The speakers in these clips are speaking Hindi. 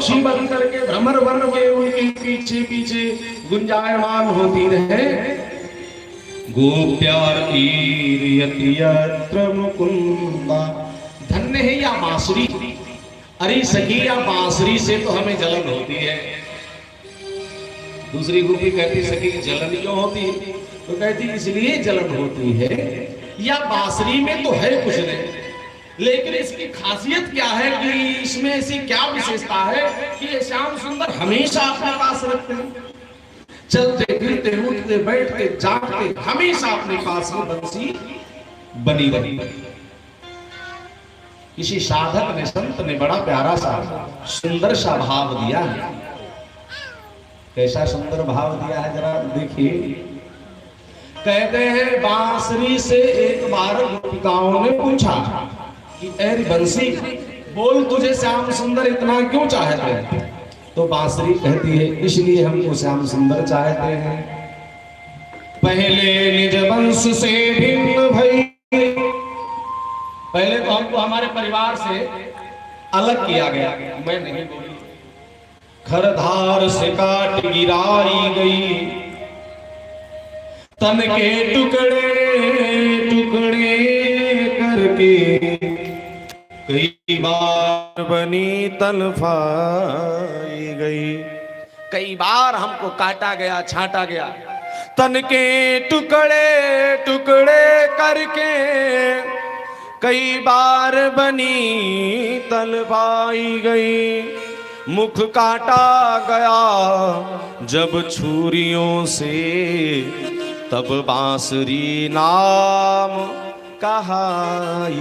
पक्षी बन करके भ्रमर बन के उनके पीछे पीछे गुंजायमान होती रहे। गोप्यार्कीर्यति यत्र मुकुंदा। धन्य है या बांसुरी। अरे सखी या बांसुरी से तो हमें जलन होती है। दूसरी गोपी कहती सखी जलन क्यों होती, तो कहती इसलिए जलन होती है या बांसुरी में तो है कुछ नहीं, लेकिन इसकी खासियत क्या है कि इसमें ऐसी क्या विशेषता है कि ये श्याम सुंदर हमेशा अपने पास रखते हैं। चलते फिरते उठते बैठते जागते हमेशा अपने पास में बंसी बनी रही। किसी साधक ने संत ने बड़ा प्यारा सा सुंदर सा भाव दिया है। कैसा सुंदर भाव दिया है जरा देखिए। कहते हैं बांसुरी से एक बार गोपिकाओं ने पूछा कि अरे बंसी बोल तुझे श्याम सुंदर इतना क्यों चाहते हैं। तो बांसुरी कहती है इसलिए हमको श्याम सुंदर चाहते हैं। पहले निज वंश से भिन्न भई, पहले तो हमको हमारे परिवार से अलग किया गया, मैं नहीं बोली। खरधार से काट गिराई गई, तन के टुकड़े टुकड़े करके कई बार बनी तलफाई गई। कई बार हमको काटा गया छाटा गया, तन के टुकड़े टुकड़े करके कई बार बनी तलफाई गई। मुख काटा गया जब छुरियों से, तब बांसुरी नाम कहाई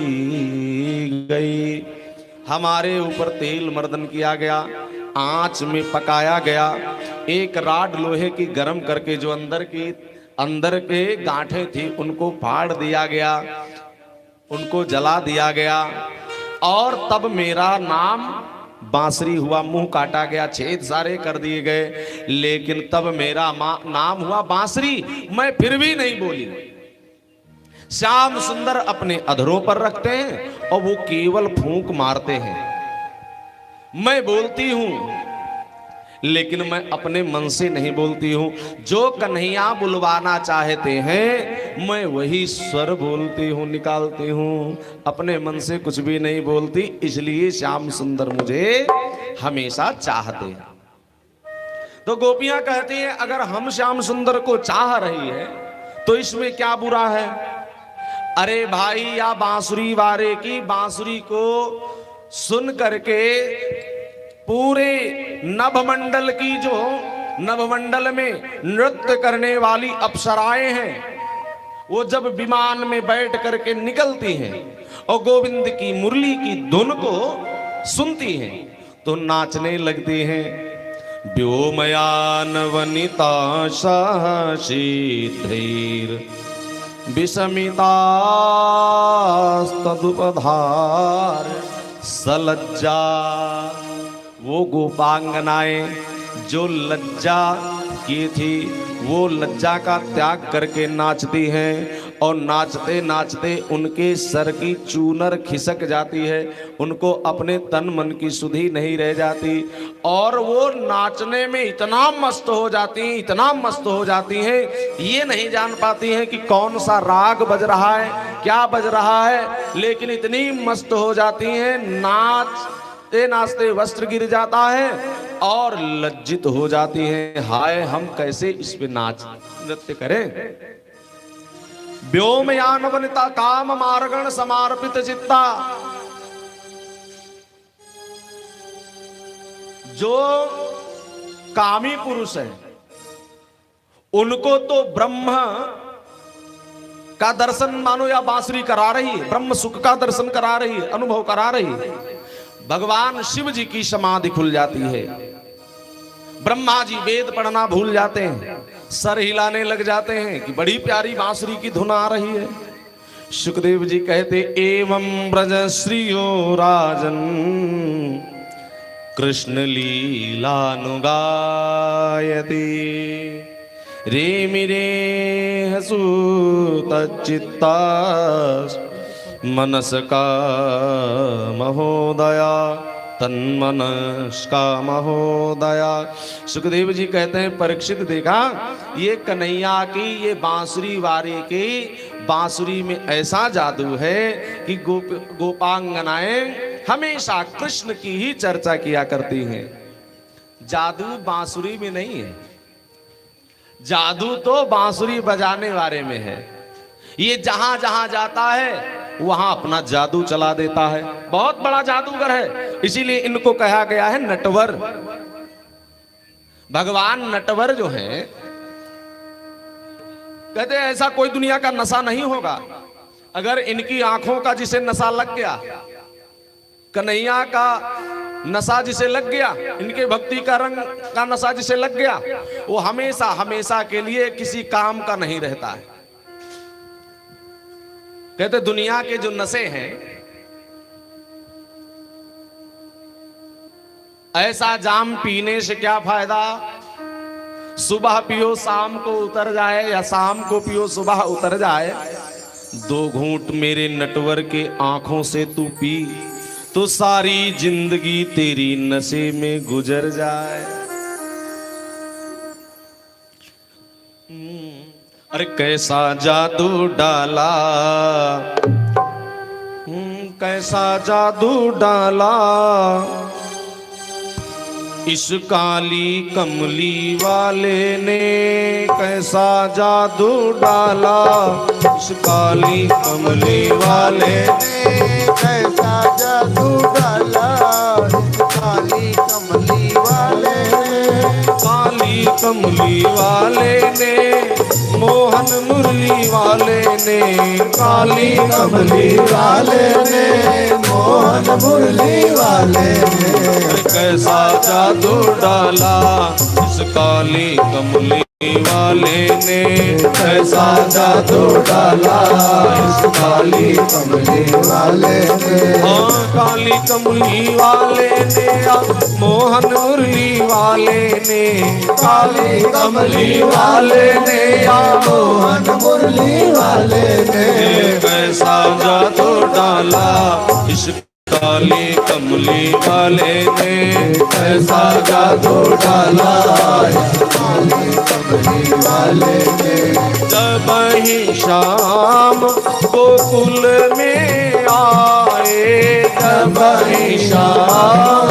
गई। हमारे ऊपर तेल मर्दन किया गया, आंच में पकाया गया। एक राड लोहे की गरम करके जो अंदर के गांठें थी उनको फाड़ दिया गया, उनको जला दिया गया। और तब मेरा नाम बांसुरी हुआ। मुंह काटा गया, छेद सारे कर दिए गए, लेकिन तब मेरा नाम हुआ बांसुरी। मैं फिर भी नहीं बोली। श्याम सुंदर अपने अधरों पर रखते हैं और वो केवल फूंक मारते हैं। मैं बोलती हूं लेकिन मैं अपने मन से नहीं बोलती हूं। जो कन्हैया बुलवाना चाहते हैं मैं वही स्वर बोलती हूं, निकालती हूं, अपने मन से कुछ भी नहीं बोलती। इसलिए श्याम सुंदर मुझे हमेशा चाहते हैं। तो गोपियां कहती हैं अगर हम श्याम सुंदर को चाह रही है तो इसमें क्या बुरा है। अरे भाई या बांसुरी वारे की बांसुरी को सुन करके पूरे नभमंडल की, जो नभमंडल में नृत्य करने वाली अप्सराएं हैं, वो जब विमान में बैठ करके निकलती हैं और गोविंद की मुरली की धुन को सुनती हैं तो नाचने लगती हैं। व्योमयान वनिता साहसी धीर विषमिता तदुपधार सलज्जा। वो गोपांगनाएं जो लज्जा की थी वो लज्जा का त्याग करके नाचती हैं, और नाचते नाचते उनके सर की चूनर खिसक जाती है, उनको अपने तन मन की सुधि नहीं रह जाती, और वो नाचने में इतना मस्त हो जाती हैं, इतना मस्त हो जाती हैं, ये नहीं जान पाती हैं कि कौन सा राग बज रहा है, क्या बज रहा है, लेकिन इतनी मस्त हो जाती हैं। नाचते नाचते वस्त्र गिर जाता है और लज्जित हो जाती हैं। हाय हम कैसे इस पे नाच नृत्य करें। व्योमयान वनिता काम मार्गण समर्पित चित्ता। जो कामी पुरुष है उनको तो ब्रह्म का दर्शन मानो या बांसुरी करा रही है, ब्रह्म सुख का दर्शन करा रही है, अनुभव करा रही है। भगवान शिव जी की समाधि खुल जाती है, ब्रह्मा जी वेद पढ़ना भूल जाते हैं, सर हिलाने लग जाते हैं कि बड़ी प्यारी बांसुरी की धुन आ रही है। सुखदेव जी कहते एवं ब्रज श्रियो राजन कृष्ण लीलानुगायति रेमिरे हसूतचित्ता मनस का महोदया तन्मनस्का महोदया। सुखदेव जी कहते हैं परीक्षित देखा ये कन्हैया की ये बांसुरी वारे की बांसुरी में ऐसा जादू है कि गोपांगनाएं हमेशा कृष्ण की ही चर्चा किया करती हैं। जादू बांसुरी में नहीं है, जादू तो बांसुरी बजाने वाले में है। ये जहां जहां जाता है वहां अपना जादू चला देता है, बहुत बड़ा जादूगर है, इसीलिए इनको कहा गया है नटवर। भगवान नटवर जो है कहते हैं ऐसा कोई दुनिया का नशा नहीं होगा अगर इनकी आंखों का जिसे नशा लग गया, कन्हैया का नशा जिसे लग गया, इनके भक्ति का रंग का नशा जिसे लग गया, वो हमेशा हमेशा के लिए किसी काम का नहीं रहता है। कहते दुनिया के जो नशे हैं ऐसा जाम पीने से क्या फायदा, सुबह पियो शाम को उतर जाए या शाम को पियो सुबह उतर जाए। 2 घूंट मेरे नटवर के आंखों से तू पी तो सारी जिंदगी तेरी नशे में गुजर जाए। अरे कैसा जादू डाला, कैसा जादू डाला इस काली कमली वाले ने, कैसा जादू डाला इस काली कमली वाले ने, कैसा जादू डाला इस काली कमली वाले ने, काली कमली वाले ने, मोहन मुरली वाले ने, काली कमली वाले ने, मोहन मुरली वाले ने, कैसा जादू डाला इस काली कमली वाले ने, कैसा जादू डाला इस काली कमली वाले ने, हाँ काली कमली वाले ने, मोहन मुरली वाले ने, काली कमली वाले ने, मोहन मुरली वाले ने, कैसा जादू डाला इस काली कमली वाले ने, कैसा जादू डाला इस काली कमली वाले ने, जब ही शाम गोकुल में आए, जब ही शाम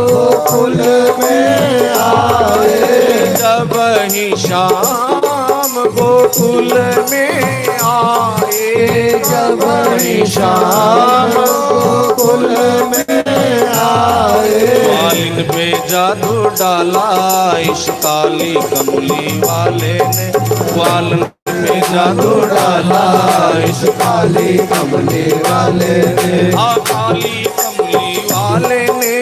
गोकुल में आए, जब ही शाम गोकुल में आए, जब ही शाम गोकुल में आए, मालिन पे जादू डाला इस काली कमली वाले ने, मालिन पे जादू डाला इस काली कमली वाले ने, काली कमली वाले ने,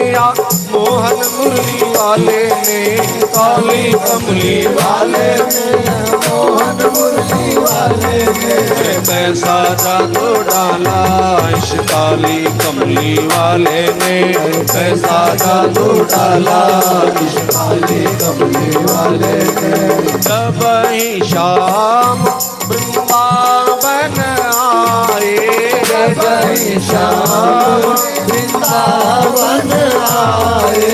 मोहन मुरली वाले ने, काली कमली वाले ने, मोहन मुरली वाले ने, कैसा जादू डाला इस काली कमली वाले ने, कैसा जादू डाला इस काली कमली वाले ने, जब ही शाम वृंदावन आए, जब ही शाम वृंदावन आए,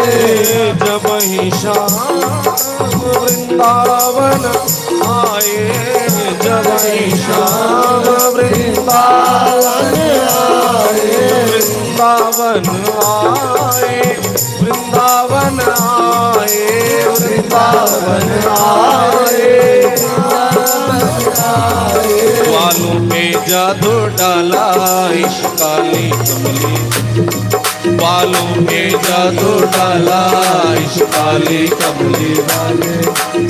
जब ही शाम वृंदावन आए, जब ही शाम वृंदावन आए, वृंदावन आए, वृंदावन आए, वृंदावन आए, वालों पे जादू डाला इस काली कमली, बालों पे जादू डाला इस काली कमली वाले,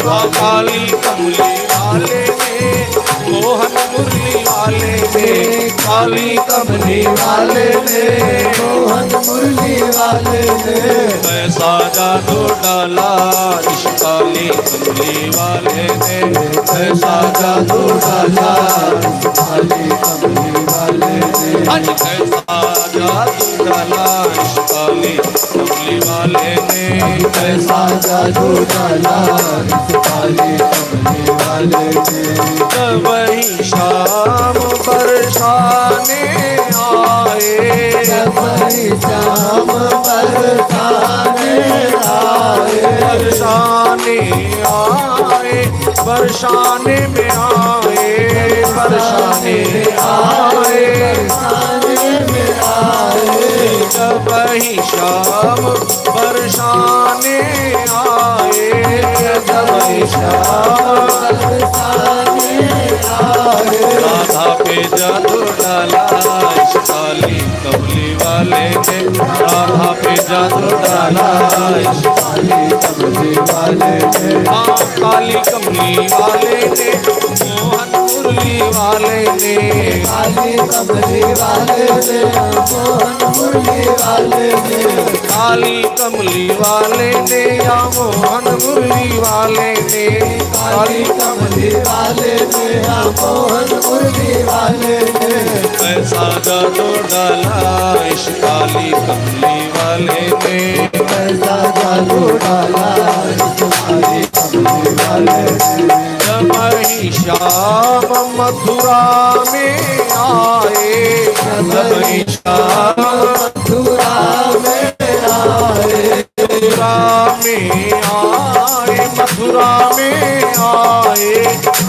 काली कमली वाले ने, मोहन मुरली वाले ने, काली कमली वाले ने, मोहन मुरली वाले ने, कैसा जादू डाला इस काली कमली वाले ने, कैसा जादू डाला काली कमली वाले ने, आज कैसा जादू डाला इस काली कमली वाले ने, कैसा जादू डाला इस काली कमली वाले ने, जब ही शाम बरसाने आए, जब ही शाम बरसाने बरसाने आए, बरसाने में आए, बरसाने आए, जब ही शाम बरसाने आए, जब ही शाम राधा पे जादू डाला इस काली कमली वाले ने, राधा पे जादू डाला इस काली कमली वाले ने, काली कमली वाले ने, मोहन मुरली वाले ने, काली कमली वाले ने, मोहन मुरली वाले ने, काली कमली वाले ने या मोहन मुरली वाले ने, काली कमली वाले ने, मोहन मुरली वाले ने, ऐसा जादू डाला इस काली कमली वाले ने, ऐसा जादू डाला इस काली कमली वाले ने, जब ही श्याम मथुरा में आए, जब ही श्याम मथुरा में आए, मथुरा में आए, मथुरा में आए,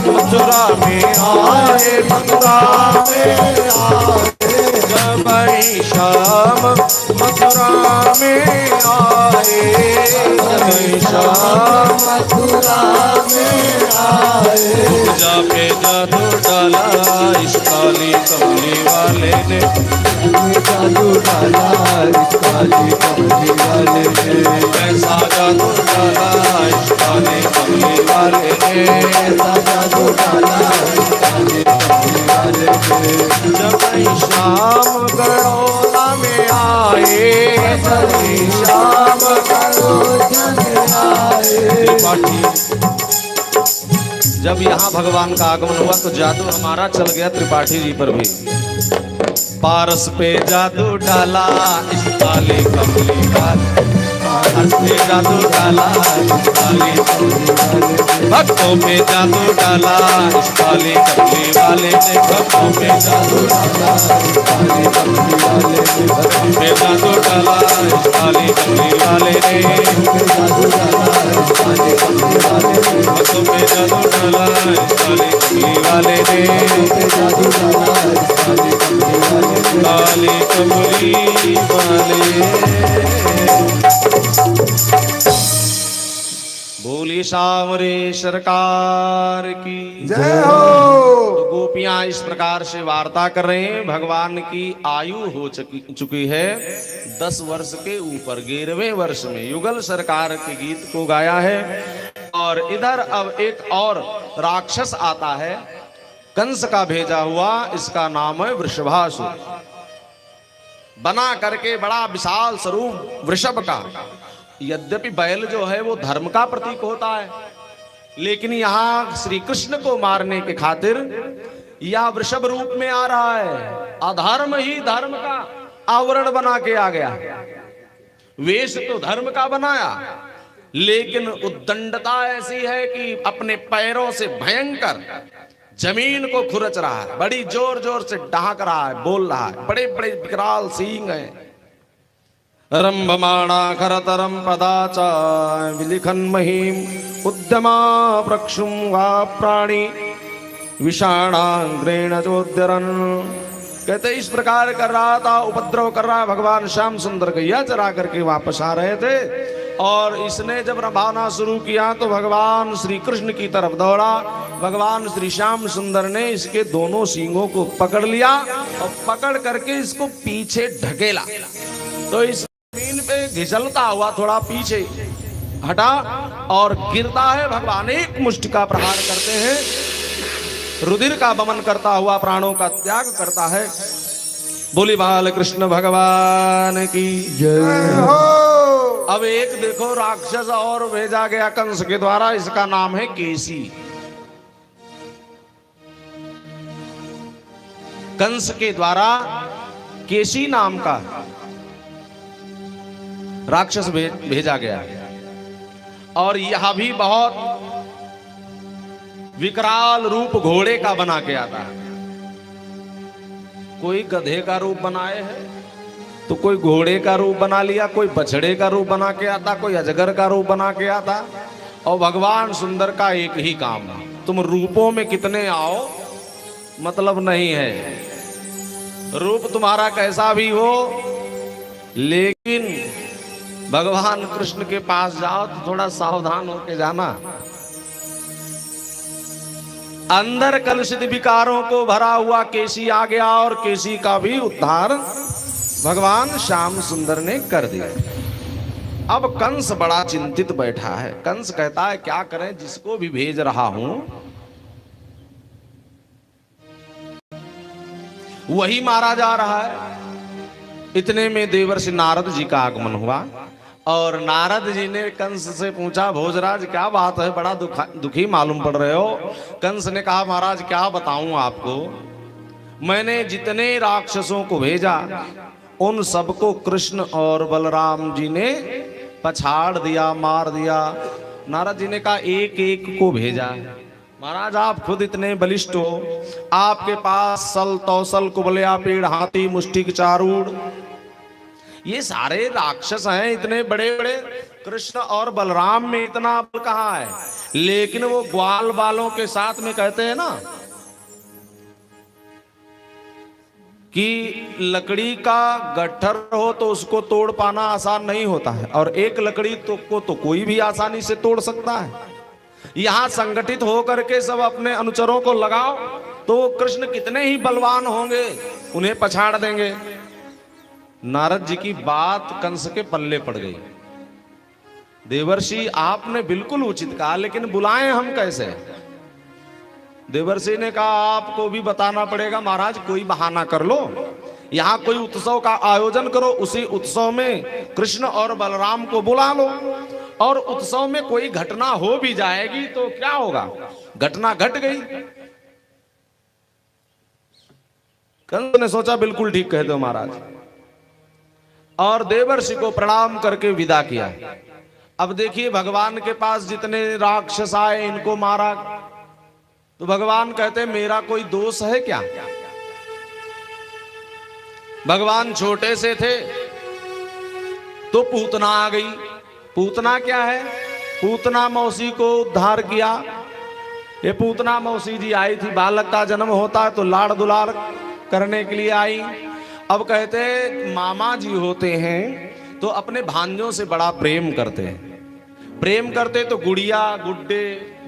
मथुरा में आए, मथुरा में आए, जब ही श्याम मथुरा में आए, जब ही श्याम मथुरा में आए, जा पे जादू डाला इस काली कमली वाले ने, जादू डाला इस काली कमली वाले ने, ऐसा जादू डाला इस काली कमली वाले ने, ऐसा जादू डाला इस काली कमली वाले ने, जब ही शाम गड़ोला में आए, जब ही शाम अयोध्या में आए, त्रिपाठी जब यहाँ भगवान का आगमन हुआ तो जादू हमारा चल गया त्रिपाठी जी पर भी। पारस पे जादू डाला इस काली कमली वाले, पारस पे जादू डाला इस काली कमली वाले, भक्तों पे जादू डाला इस काली कमली वाले ने, भक्तों पे जादू डाला इस काली कमली वाले ने, भक्तों पे जादू डाला इस काली कमली वाले ने, जादू डाला इस काली कमली वाले ने, भक्तों पे जादू डाला इस काली कमली वाले ने, जादू डाला इस काली कमली वाले ने, काली कमली वाले। बोली सावरे सरकार की जय हो। तो गोपियां इस प्रकार से वार्ता कर रहे हैं। भगवान की आयु हो चुकी है 10 वर्ष के ऊपर, 11वें वर्ष में युगल सरकार के गीत को गाया है। और इधर अब एक और राक्षस आता है, कंस का भेजा हुआ, इसका नाम है वृषभासुर। बना करके बड़ा विशाल स्वरूप वृषभ का, यद्यपि बैल जो है वो धर्म का प्रतीक होता है, लेकिन यहाँ श्री कृष्ण को मारने के खातिर यह वृषभ रूप में आ रहा है। अधर्म ही धर्म का आवरण बना के आ गया। वेश तो धर्म का बनाया, लेकिन उद्दंडता ऐसी है कि अपने पैरों से भयंकर जमीन को खुरच रहा है, बड़ी जोर जोर से डहाक रहा है, बोल रहा है, बड़े बड़े विकराल सींग हैं। रंभमाणा खरतरम पदाचा विलिखन महीम उद्यमा प्रक्षुम वा प्राणी विषाणाग्रेण चोद्यरन। कहते इस प्रकार कर रहा था, उपद्रव कर रहा। भगवान श्याम सुंदर गैया चरा करके वापस आ रहे थे और इसने जब रंभाना शुरू किया तो भगवान श्री कृष्ण की तरफ दौड़ा। भगवान श्री श्याम सुंदर ने इसके दोनों सींगों को पकड़ लिया और पकड़ करके इसको पीछे ढकेला, तो इस जमीन पे घिसलता हुआ थोड़ा पीछे हटा और गिरता है। भगवान एक मुष्टि का प्रहार करते हैं, रुधिर का बमन करता हुआ प्राणों का त्याग करता है। बोली बाल कृष्ण भगवान की जय हो। अब एक देखो राक्षस और भेजा गया कंस के द्वारा, इसका नाम है केसी। कंस के द्वारा केसी नाम का राक्षस भेजा गया और यह भी बहुत विकराल रूप घोड़े का बना के आता है। कोई गधे का रूप बनाए है तो कोई घोड़े का रूप बना लिया, कोई बछड़े का रूप बना के आता, कोई अजगर का रूप बना के आता। और भगवान सुंदर का एक ही काम है, तुम रूपों में कितने आओ मतलब नहीं है, रूप तुम्हारा कैसा भी हो, लेकिन भगवान कृष्ण के पास जाओ तो थोड़ा सावधान होके जाना। अंदर कलुषित विकारों को भरा हुआ केसी आ गया और केसी का भी उद्धार भगवान श्याम सुंदर ने कर दिया। अब कंस बड़ा चिंतित बैठा है। कंस कहता है क्या करें, जिसको भी भेज रहा हूं वही मारा जा रहा है। इतने में देवर्षि नारद जी का आगमन हुआ और नारद जी ने कंस से पूछा, भोजराज क्या बात है, बड़ा दुखी मालूम पड़ रहे हो। कंस ने कहा, महाराज क्या बताऊं आपको, मैंने जितने राक्षसों को भेजा उन सबको कृष्ण और बलराम जी ने पछाड़ दिया, मार दिया। नारद जी ने कहा, एक एक को भेजा। महाराज आप खुद इतने बलिष्ठ हो, आपके पास सल तौसल कुबलिया पेड़ हाथी मुष्टिक चारूढ़ ये सारे राक्षस हैं, इतने बड़े बड़े, कृष्ण और बलराम में इतना बल कहाँ है। लेकिन वो ग्वाल बालों के साथ में कहते हैं ना कि लकड़ी का गट्ठर हो तो उसको तोड़ पाना आसान नहीं होता है, और एक लकड़ी को तो कोई भी आसानी से तोड़ सकता है। यहां संगठित होकर के सब अपने अनुचरों को लगाओ तो कृष्ण कितने ही बलवान होंगे, उन्हें पछाड़ देंगे। नारद जी की बात कंस के पल्ले पड़ गई। देवर्षि आपने बिल्कुल उचित कहा, लेकिन बुलाएं हम कैसे। देवर्षि ने कहा, आपको भी बताना पड़ेगा महाराज, कोई बहाना कर लो, यहां कोई उत्सव का आयोजन करो, उसी उत्सव में कृष्ण और बलराम को बुला लो, और उत्सव में कोई घटना हो भी जाएगी तो क्या होगा, घटना घट गई। कंस ने सोचा बिल्कुल ठीक कहते हो महाराज, और देवर्षि को प्रणाम करके विदा किया। अब देखिए भगवान के पास जितने राक्षस आए इनको मारा, तो भगवान कहते मेरा कोई दोष है क्या। भगवान छोटे से थे तो पूतना आ गई। पूतना क्या है, पूतना मौसी को उद्धार किया। ये पूतना मौसी जी आई थी, बालक का जन्म होता है तो लाड़ दुलार करने के लिए आई। अब कहते मामा जी होते हैं तो अपने भांजों से बड़ा प्रेम करते हैं, प्रेम करते तो गुड़िया गुड्डे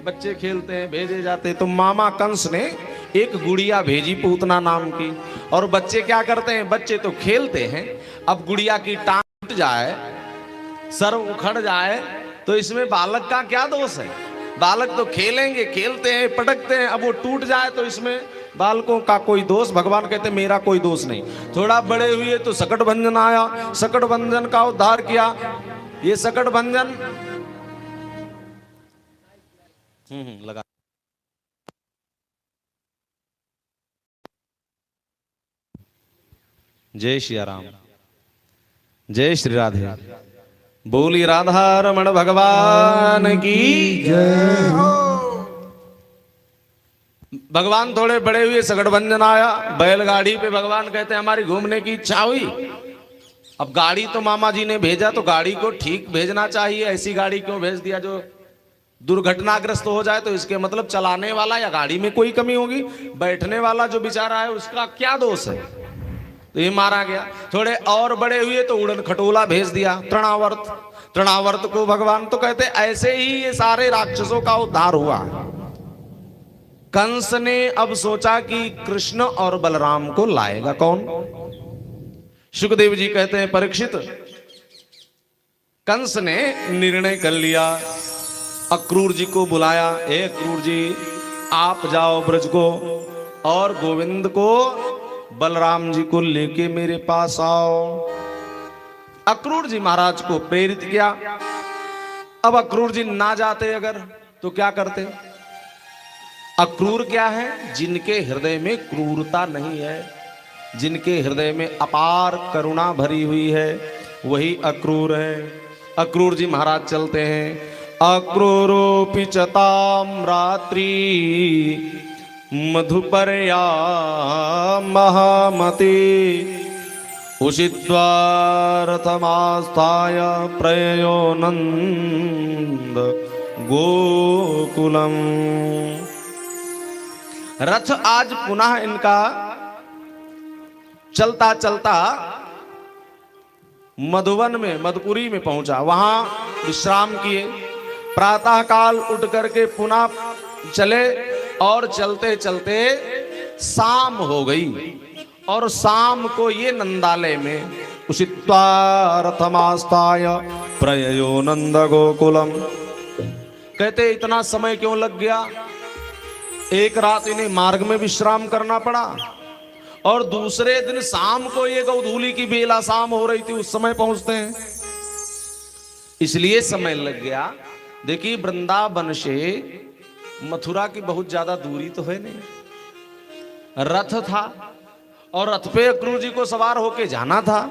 बच्चे खेलते हैं भेजे जाते। तो मामा कंस ने एक गुड़िया भेजी पूतना नाम की, और बच्चे क्या करते हैं, बच्चे तो खेलते हैं। अब गुड़िया की टांग टूट जाए, सर उखड़ जाए तो इसमें बालक का क्या दोष है। बालक तो खेलेंगे, खेलते हैं, पटकते हैं, अब वो टूट जाए तो इसमें बालकों का कोई दोष। भगवान कहते मेरा कोई दोष नहीं। थोड़ा बड़े हुए तो सकट भंजन आया, सकट भंजन का उद्धार किया। ये सकट भंजन लगा। जय श्री राम, जय श्री राधे, बोली राधा रमण भगवान की जय हो। भगवान थोड़े बड़े हुए, सकट भंजन आया, बैलगाड़ी पे भगवान कहते हैं हमारी घूमने की इच्छा हुई। अब गाड़ी तो मामा जी ने भेजा तो गाड़ी को ठीक भेजना चाहिए, ऐसी गाड़ी क्यों भेज दिया जो दुर्घटनाग्रस्त हो जाए। तो इसके मतलब चलाने वाला या गाड़ी में कोई कमी होगी, बैठने वाला जो बेचारा है उसका क्या दोष है। तो ये मारा गया। थोड़े और बड़े हुए तो उड़न खटोला भेज दिया, तृणावर्त। तृणावर्त को भगवान तो कहते ऐसे ही ये सारे राक्षसों का उद्धार हुआ। कंस ने अब सोचा कि कृष्ण और बलराम को लाएगा कौन। सुखदेव जी कहते हैं परीक्षित, कंस ने निर्णय कर लिया, अक्रूर जी को बुलाया। ए अक्रूर जी आप जाओ ब्रज को और गोविंद को बलराम जी को लेके मेरे पास आओ। अक्रूर जी महाराज को प्रेरित किया। अब अक्रूर जी ना जाते अगर तो क्या करते। अक्रूर क्या है, जिनके हृदय में क्रूरता नहीं है, जिनके हृदय में अपार करुणा भरी हुई है, वही अक्रूर है। अक्रूर जी महाराज चलते हैं। अक्रूरोऽपि च तां रात्रि मधुपर्या महामते उषित्वा रथमास्थाय प्रययो नंद गोकुलम। रथ आज पुनः इनका चलता चलता मधुवन में, मधुपुरी में पहुंचा। वहां विश्राम किए, प्रातः काल उठ करके पुनः चले और चलते चलते शाम हो गई। और शाम को ये नंदालय में उषित्वा रथमास्ताय प्रययो नंद गोकुलम। कहते इतना समय क्यों लग गया? एक रात इन्हें मार्ग में विश्राम करना पड़ा और दूसरे दिन शाम को ये गोधूली की बेला शाम हो रही थी, उस समय पहुंचते हैं, इसलिए समय लग गया। देखिए वृंदावन से मथुरा की बहुत ज्यादा दूरी तो है नहीं, रथ था और रथ पे अक्रूर जी को सवार होके जाना था,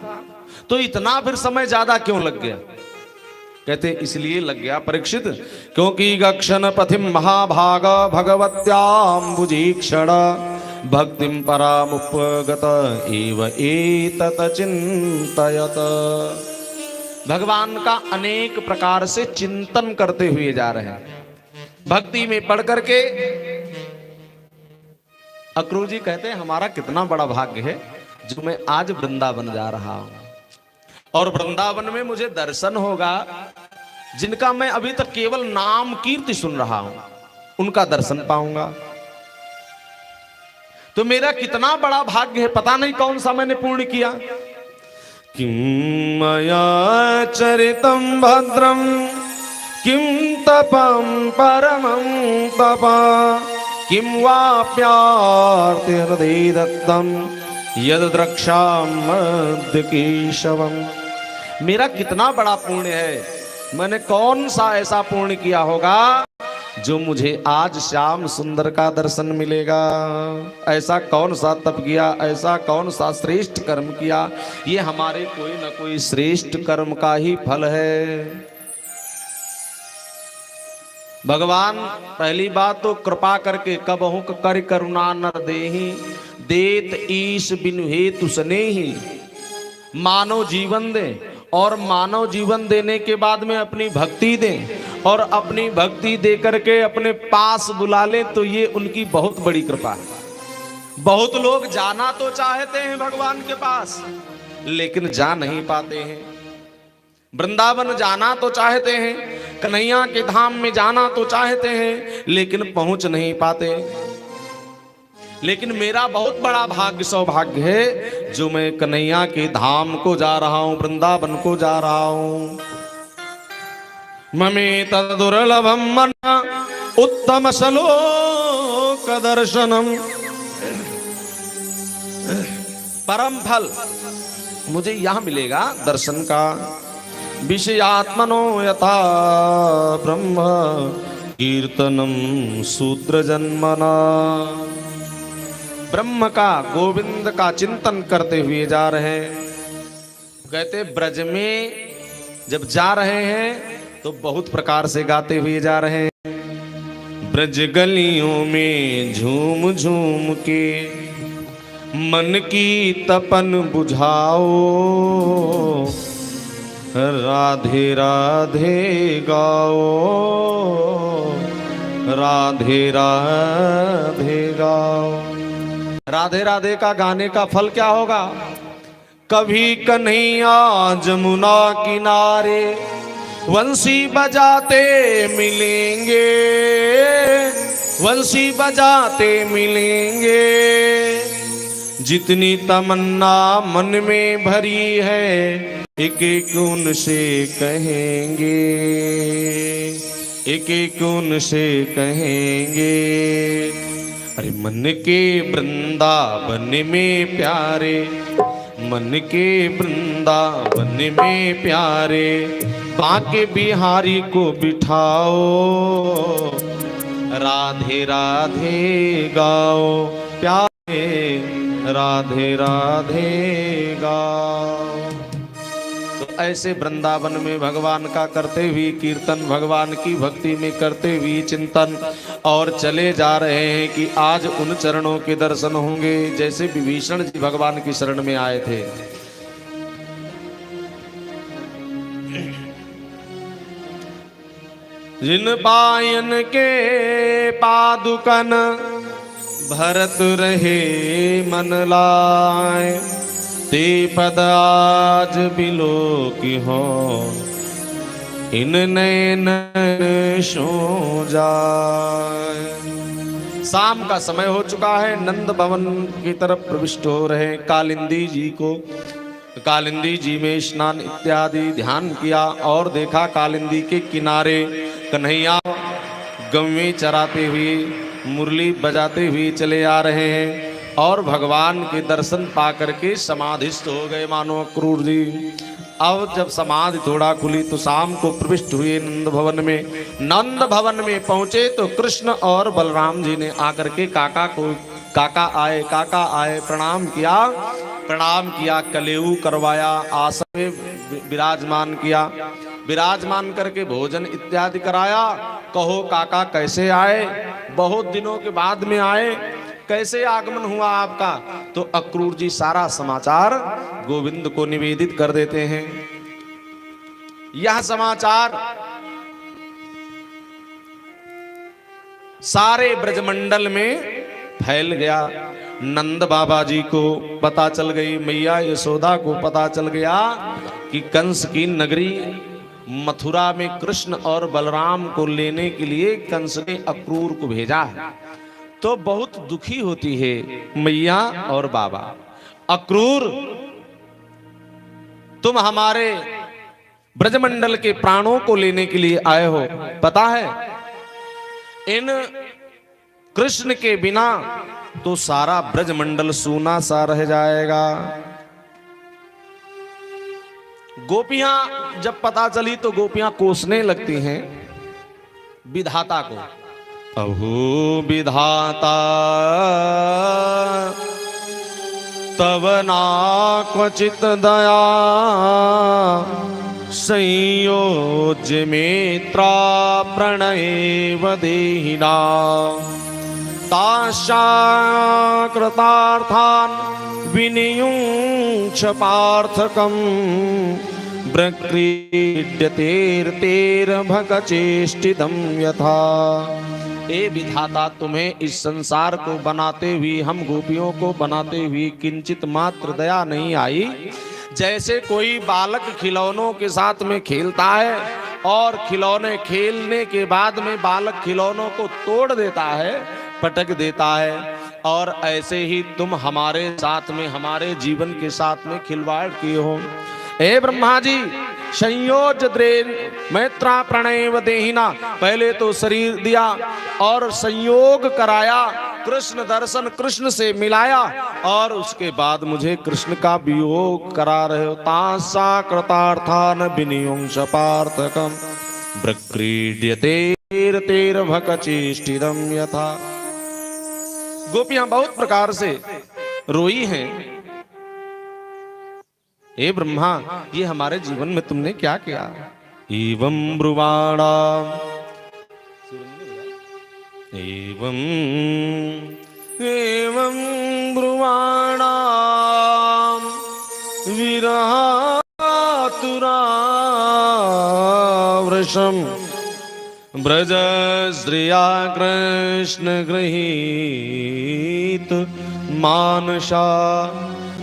तो इतना फिर समय ज्यादा क्यों लग गया? कहते इसलिए लग गया परीक्षित, क्योंकि गक्षन पथिम महाभाग भगवत्याम्बुजीक्षण भक्तिम परामुपगत एव एतत चिंतयत। भगवान का अनेक प्रकार से चिंतन करते हुए जा रहे हैं, भक्ति में पढ़ करके। अक्रूर जी कहते हैं हमारा कितना बड़ा भाग्य है जो मैं आज वृंदावन जा रहा हूं और वृंदावन में मुझे दर्शन होगा जिनका मैं अभी तक केवल नाम कीर्ति सुन रहा हूं, उनका दर्शन पाऊंगा। तो मेरा कितना बड़ा भाग्य है, पता नहीं कौन सा मैंने पूर्ण किया। किम मया चरितम भद्रम किम तपम परमं तपा किम वाप्यार्ति हृदय दत्तम यद द्रक्षामद्य केशवम। मेरा कितना बड़ा पुण्य है, मैंने कौन सा ऐसा पुण्य किया होगा जो मुझे आज श्याम सुंदर का दर्शन मिलेगा। ऐसा कौन सा तप किया, ऐसा कौन सा श्रेष्ठ कर्म किया, ये हमारे कोई ना कोई श्रेष्ठ कर्म का ही फल है। भगवान पहली बात तो कृपा करके कबहू कर करुणा नर देहि देत ईश बिनु हेतु स्नेहि। मानव जीवन दे और मानव जीवन देने के बाद में अपनी भक्ति दें और अपनी भक्ति दे करके अपने पास बुला ले, तो ये उनकी बहुत बड़ी कृपा है। बहुत लोग जाना तो चाहते हैं भगवान के पास लेकिन जा नहीं पाते हैं। वृंदावन जाना तो चाहते हैं, कन्हैया के धाम में जाना तो चाहते हैं लेकिन पहुंच नहीं पाते। लेकिन मेरा बहुत बड़ा भाग्य सौभाग्य है जो मैं कन्हैया के धाम को जा रहा हूं, वृंदावन को जा रहा हूं। ममे तदुर्लभम मन उत्तम श्लोक दर्शनम। परम फल मुझे यहां मिलेगा दर्शन का। विषयात्मनो यथा ब्रह्म कीर्तनम शूद्र जन्मना। ब्रह्म का, गोविंद का चिंतन करते हुए जा रहे हैं। कहते ब्रज में जब जा रहे हैं तो बहुत प्रकार से गाते हुए जा रहे हैं। ब्रज गलियों में झूम झूम के मन की तपन बुझाओ, राधे राधे गाओ, राधे राधे गाओ। राधे राधे का गाने का फल क्या होगा? कभी कन्हैया जमुना किनारे वंशी बजाते मिलेंगे, वंशी बजाते मिलेंगे। जितनी तमन्ना मन में भरी है एक एक उनसे कहेंगे, एक एक उनसे कहेंगे। अरे मन के वृंदावन में प्यारे, मन के वृंदावन में प्यारे, बांके बिहारी को बिठाओ, राधे राधे गाओ प्यारे, राधे राधे गाओ। तो ऐसे वृंदावन में भगवान का करते हुए कीर्तन, भगवान की भक्ति में करते हुए चिंतन और चले जा रहे हैं कि आज उन चरणों के दर्शन होंगे जैसे विभीषण जी भगवान की शरण में आए थे। जिन पायन के पादुकन भरत रहे मन लाए, ते पद आज बिलो की हो, इन नैन सो जाए। शाम का समय हो चुका है, नंद भवन की तरफ प्रविष्ट हो रहे कालिंदी जी को। कालिंदी जी में स्नान इत्यादि ध्यान किया और देखा कालिंदी के किनारे कन्हैया गवें चराते हुए मुरली बजाते हुए चले आ रहे हैं और भगवान के दर्शन पा करके समाधिस्थ हो गए मानो अक्रूर जी। अब जब समाधि थोड़ा खुली तो शाम को प्रविष्ट हुए नंद भवन में। नंद भवन में पहुंचे तो कृष्ण और बलराम जी ने आकर के काका आए प्रणाम किया, कलेऊ करवाया, आसन में विराजमान किया, विराजमान करके भोजन इत्यादि कराया। कहो काका कैसे आए, बहुत दिनों के बाद में आए, कैसे आगमन हुआ आपका? तो अक्रूर जी सारा समाचार गोविंद को निवेदित कर देते हैं। यह समाचार सारे ब्रजमंडल में फैल गया। नंद बाबा जी को पता चल गई, मैया यशोदा को पता चल गया कि कंस की नगरी मथुरा में कृष्ण और बलराम को लेने के लिए कंस ने अक्रूर को भेजा है। तो बहुत दुखी होती है मैया और बाबा। अक्रूर, तुम हमारे ब्रजमंडल के प्राणों को लेने के लिए आए हो, पता है इन कृष्ण के बिना तो सारा ब्रजमंडल सूना सा रह जाएगा। गोपियां जब पता चली तो गोपियां कोसने लगती हैं विधाता को। अहो विधाता तव ना क्वचित दया, संयोज्य मेत्रा प्रणयेव देहिना, ताशा कृतार्थान विनियुंक्ष पार्थकम, ब्रक्रीड्यतेर्तेर्भगचेष्टिदं यथा। ए विधाता, तुम्हें इस संसार को बनाते हुए, हम गोपियों को बनाते हुए किंचित मात्र दया नहीं आई? जैसे कोई बालक खिलौनों के साथ में खेलता है और खिलौने खेलने के बाद में बालक खिलौनों को तोड़ देता है, पटक देता है, और ऐसे ही तुम हमारे साथ में, हमारे जीवन के साथ में खिलवाड़ किए हो। हे ब्रह्मा जी, संयोज्य मैत्रा प्रणयेव देहिना, पहले तो शरीर दिया और संयोग कराया, कृष्ण दर्शन कृष्ण से मिलाया, और उसके बाद मुझे कृष्ण का वियोग करा रहे हो। तासा कृतार्थान विनियुंक्ष पार्थकम, ब्रक्रीड्यतेर्तेर्भगचेष्टिदं यथा। गोपियां बहुत प्रकार से रोई हैं। हे ब्रह्मा, ये हमारे जीवन में तुमने क्या किया? एवं ब्रुवाणा, एवं ब्रुवाणा विरहातुरा वृषम, ब्रज श्रिया कृष्ण गृहीत मानसा,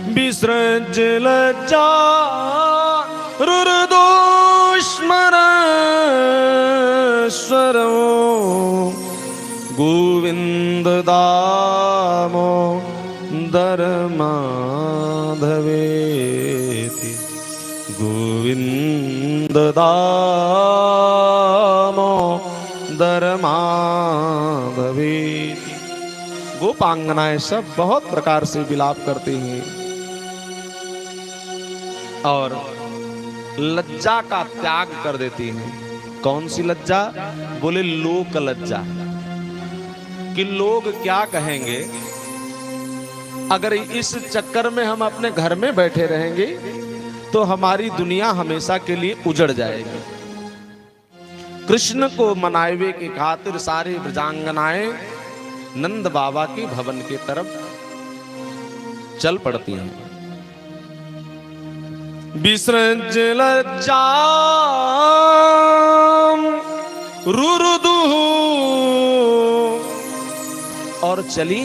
विसृज लज्जा रुरुदोष्मरस्वरो, गोविंद दामोदर माधवेति, गोविंद दामोदर माधवेति। गोपांगनाएं सब बहुत प्रकार से विलाप करती हैं और लज्जा का त्याग कर देती हैं। कौन सी लज्जा? बोले लोक लज्जा, कि लोग क्या कहेंगे। अगर इस चक्कर में हम अपने घर में बैठे रहेंगे तो हमारी दुनिया हमेशा के लिए उजड़ जाएगी। कृष्ण को मनावे की खातिर सारी ब्रजांगनाएं नंद बाबा के भवन की तरफ चल पड़ती हैं। विसृज लज्जा रुरुदु और चली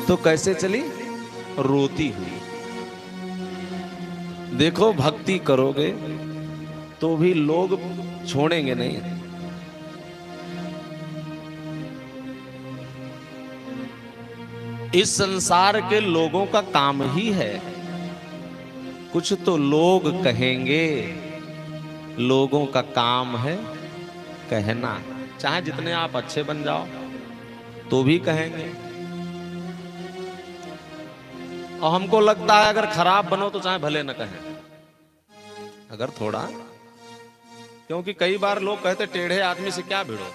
तो कैसे चली? रोती हुई। देखो भक्ति करोगे तो भी लोग छोड़ेंगे नहीं। इस संसार के लोगों का काम ही है, कुछ तो लोग कहेंगे, लोगों का काम है कहना। चाहे जितने आप अच्छे बन जाओ तो भी कहेंगे। और हमको लगता है अगर खराब बनो तो चाहे भले न कहें, अगर थोड़ा, क्योंकि कई बार लोग कहते टेढ़े आदमी से क्या भिड़ो।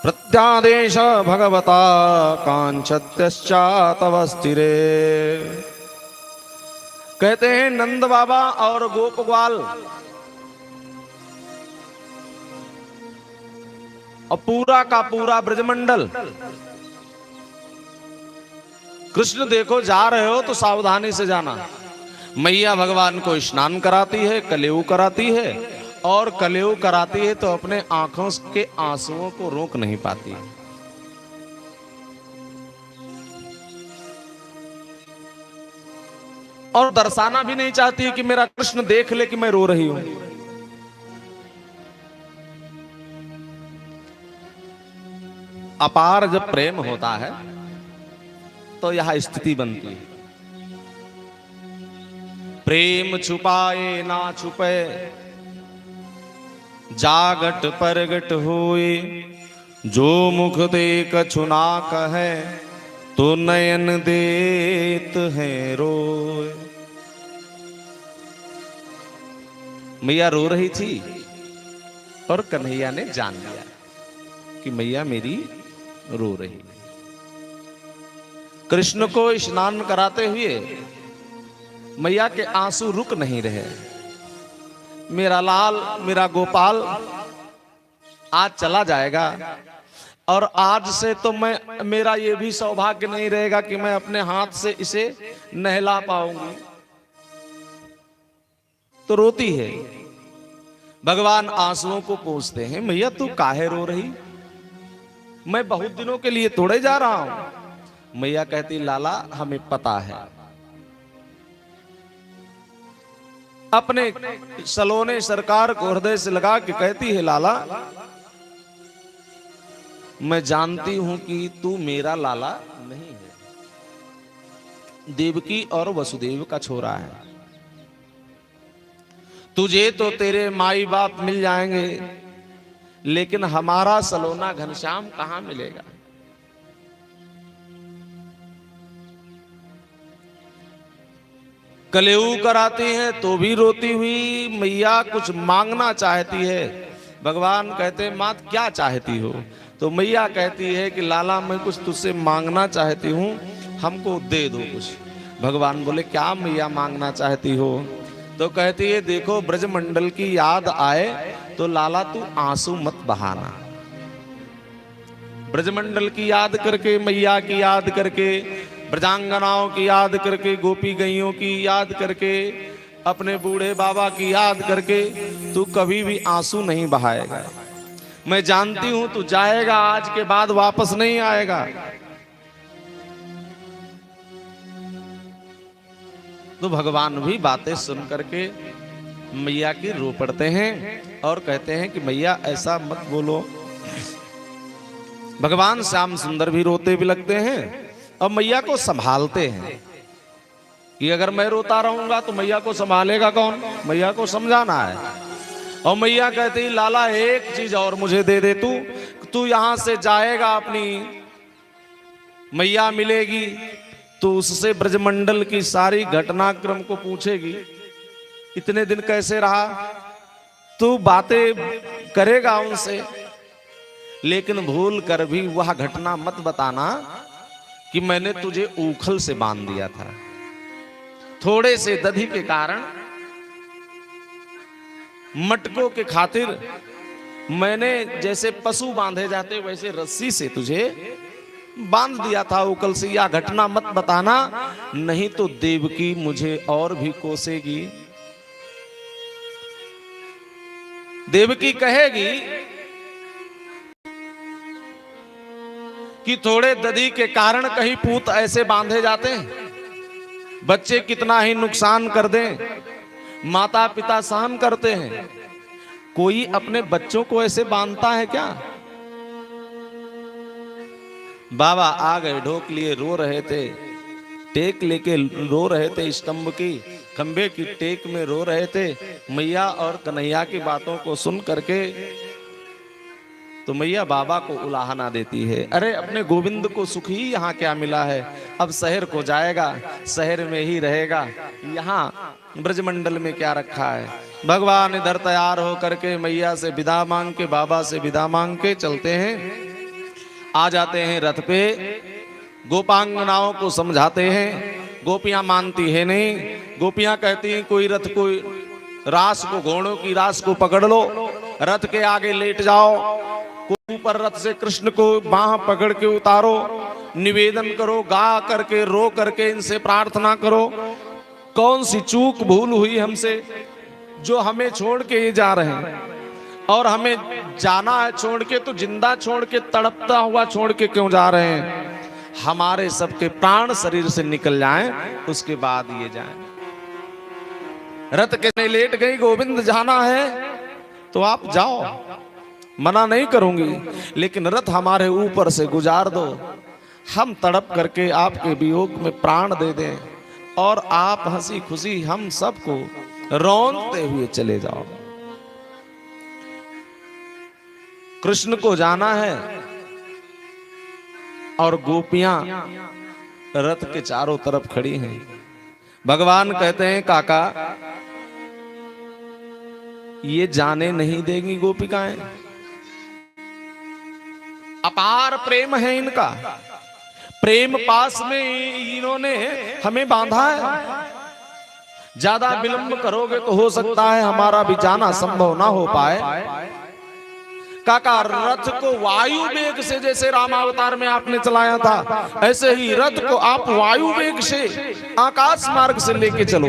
प्रत्यादेश भगवता कांचत्यश्चातव स्थिरे। कहते हैं नंद बाबा और गोपग्वाल और पूरा का पूरा ब्रजमंडल, कृष्ण देखो जा रहे हो तो सावधानी से जाना। मैया भगवान को स्नान कराती है, कलेऊ कराती है, और कलेऊ कराती है तो अपने आंखों के आंसुओं को रोक नहीं पाती। और दर्शाना भी नहीं चाहती कि मेरा कृष्ण देख ले कि मैं रो रही हूं। अपार जब प्रेम होता है तो यह स्थिति बनती है। प्रेम छुपाए ना छुपे, जागट परगट होए, जो मुख दे कछु ना कहे, तो नयन देत है रोए। मैया रो रही थी और कन्हैया ने जान लिया कि मैया मेरी रो रही। कृष्ण को स्नान कराते हुए मैया के आंसू रुक नहीं रहे। मेरा लाल, मेरा गोपाल आज चला जाएगा और आज से तो मेरा ये भी सौभाग्य नहीं रहेगा कि मैं अपने हाथ से इसे नहला पाऊंगी। तो रोती है। भगवान आंसुओं को पूछते हैं, मैया तू काहे रो रही? मैं बहुत दिनों के लिए तोड़े जा रहा हूं। मैया कहती, लाला हमें पता है। अपने सलोने सरकार को हृदय से लगा के कहती है, लाला मैं जानती हूं कि तू मेरा लाला नहीं है, देवकी और वसुदेव का छोरा है। तुझे तो तेरे माई बाप मिल जाएंगे, लेकिन हमारा सलोना घनश्याम कहां मिलेगा? कलेऊ कराती है तो भी रोती हुई मैया कुछ मांगना चाहती है। भगवान कहते, मात क्या चाहती हो? तो मैया कहती है कि लाला मैं कुछ तुझसे मांगना चाहती हूँ, हमको दे दो कुछ। भगवान बोले, क्या मैया मांगना चाहती हो? तो कहती है, देखो ब्रजमंडल की याद आए तो लाला तू आंसू मत बहाना। ब्रजमंडल की याद करके, मैया की याद करके, ब्रजांगनाओं की याद करके, गोपी गैयों की याद करके, अपने बूढ़े बाबा की याद करके तू कभी भी आंसू नहीं बहाएगा। मैं जानती हूं तू जाएगा, आज के बाद वापस नहीं आएगा। तो भगवान भी बातें सुन करके मैया की रो पड़ते हैं और कहते हैं कि मैया ऐसा मत बोलो। भगवान श्याम सुंदर भी रोते भी लगते हैं और मैया को संभालते हैं कि अगर मैं रोता रहूंगा तो मैया को संभालेगा कौन? मैया को समझाना है। और मैया कहती, लाला एक चीज और मुझे दे दे, तू यहां से जाएगा, अपनी मैया मिलेगी तो उससे ब्रजमंडल की सारी घटनाक्रम को पूछेगी, इतने दिन कैसे रहा, तू बातें करेगा उनसे, लेकिन भूल कर भी वह घटना मत बताना कि मैंने तुझे ऊखल से बांध दिया था। थोड़े से दधी के कारण, मटकों के खातिर मैंने जैसे पशु बांधे जाते वैसे रस्सी से तुझे बांध दिया था ऊखल से। यह घटना मत बताना, नहीं तो देवकी मुझे और भी कोसेगी। देवकी कहेगी कि थोड़े दधी के कारण कहीं पूत ऐसे बांधे जाते हैं, बच्चे कितना ही नुकसान कर दें, माता पिता सहन करते हैं, कोई अपने बच्चों को ऐसे बांधता है क्या? बाबा आ गए, ढोक लिए, रो रहे थे, टेक लेके रो रहे थे, स्तंभ की खंबे की टेक में रो रहे थे। मैया और कन्हैया की बातों को सुन करके तो मैया बाबा को उलाहना देती है, अरे अपने गोविंद को सुख ही यहाँ क्या मिला है, अब शहर को जाएगा, शहर में ही रहेगा, यहाँ ब्रजमंडल में क्या रखा है। भगवान इधर तैयार हो करके मैया से विदा मांग के, बाबा से विदा मांग के चलते हैं, आ जाते हैं रथ पे, गोपांगनाओं को समझाते हैं, गोपियां मानती है नहीं, गोपियां कहती हैं कोई रथ को रास को, घोड़ों की रास को पकड़ लो, रथ के आगे लेट जाओ, कोई ऊपर रथ से कृष्ण को बाह पकड़ के उतारो, निवेदन करो, गा करके रो करके इनसे प्रार्थना करो, कौन सी चूक भूल हुई हमसे जो हमें छोड़ के ये जा रहे हैं, और हमें जाना है छोड़ के तो जिंदा छोड़ के, तड़पता हुआ छोड़ के क्यों जा रहे हैं, हमारे सबके प्राण शरीर से निकल जाएं उसके बाद ये जाएं। रथ के लेट गई, गोविंद जाना है तो आप जाओ, मना नहीं करूंगी, लेकिन रथ हमारे ऊपर से गुजार दो, हम तड़प करके आपके वियोग में प्राण दे दें और आप हंसी खुशी हम सबको रौंदते हुए चले जाओ। कृष्ण को जाना है और गोपियां रथ के चारों तरफ खड़ी हैं। भगवान कहते हैं काका ये जाने नहीं देंगी गोपिकाएं, अपार प्रेम है इनका, प्रेम पास में इन्होंने हमें बांधा है, ज्यादा विलंब करोगे तो हो सकता है हमारा भी जाना संभव ना हो पाए। काका रथ को वायु वेग से, जैसे रामावतार में आपने चलाया था, ऐसे ही रथ को आप वायु वेग से, आकाश मार्ग से लेके चलो।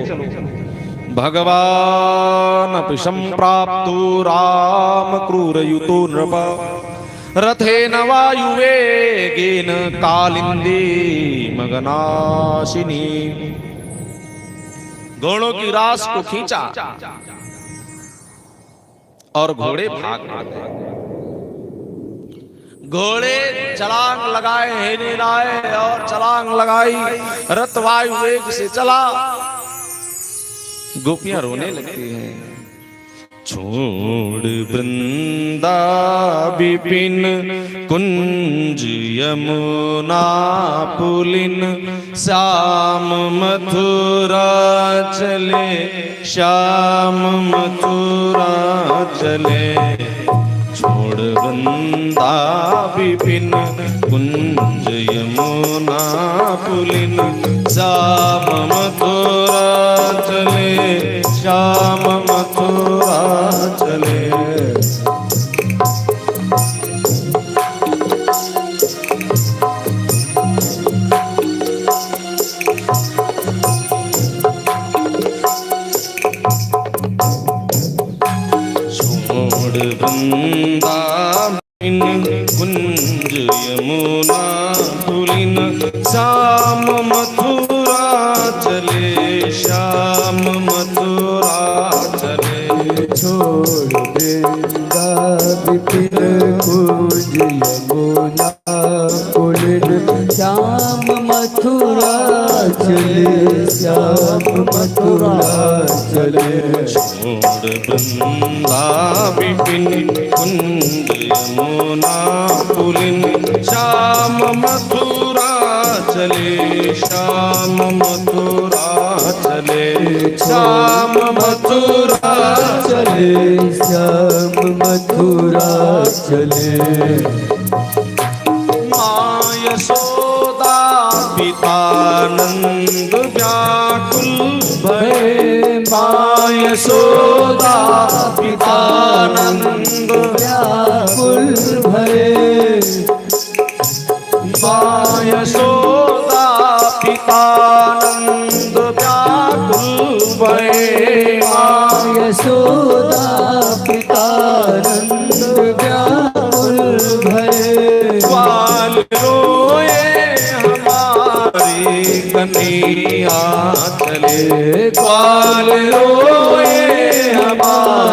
भगवान अपि संप्राप्तो राम क्रूरयुतो नृप रथेन वायुवेगेन कालिंदी मगनाशिनी। घोड़ों की रास को खींचा और घोड़े भाग गए। घोड़े छलांग लगाए, हेने लाए और छलांग लगाई, रथ वायु वेग से चला। गोपियां रोने लगती हैं, छोड़ वृंदा विपिन कुंज यमुना पुलिन, श्याम मथुरा चले, श्याम मथुरा चले। छोड़ वृंदा विपिन कुंज यमुना पुलिन, श्याम मथुरा चले, श्याम मथुरा चले। छोड़ वृंदा कुंज यमुना पुलिन, श्याम मथुरा चले, श्याम मथुरा चले। छोड़ वृंदा विपिन कुंज यमुना पुलिन, श्याम मथुरा चले, श्याम मथुरा चले। छोड़ वृंदा विपिन कुंज यमुना पुलिन, श्याम मथुरा चले, श्याम मथुरा चले, श्याम मथुरा चले, श्याम मथुरा चले। माँ यशोदा पिता नंद व्याकुल भये, माँ यशोदा पिता नंद व्याकुल भये, माँ यशोदा पिता नंद व्याकुल भये, माँ यशोदा पिता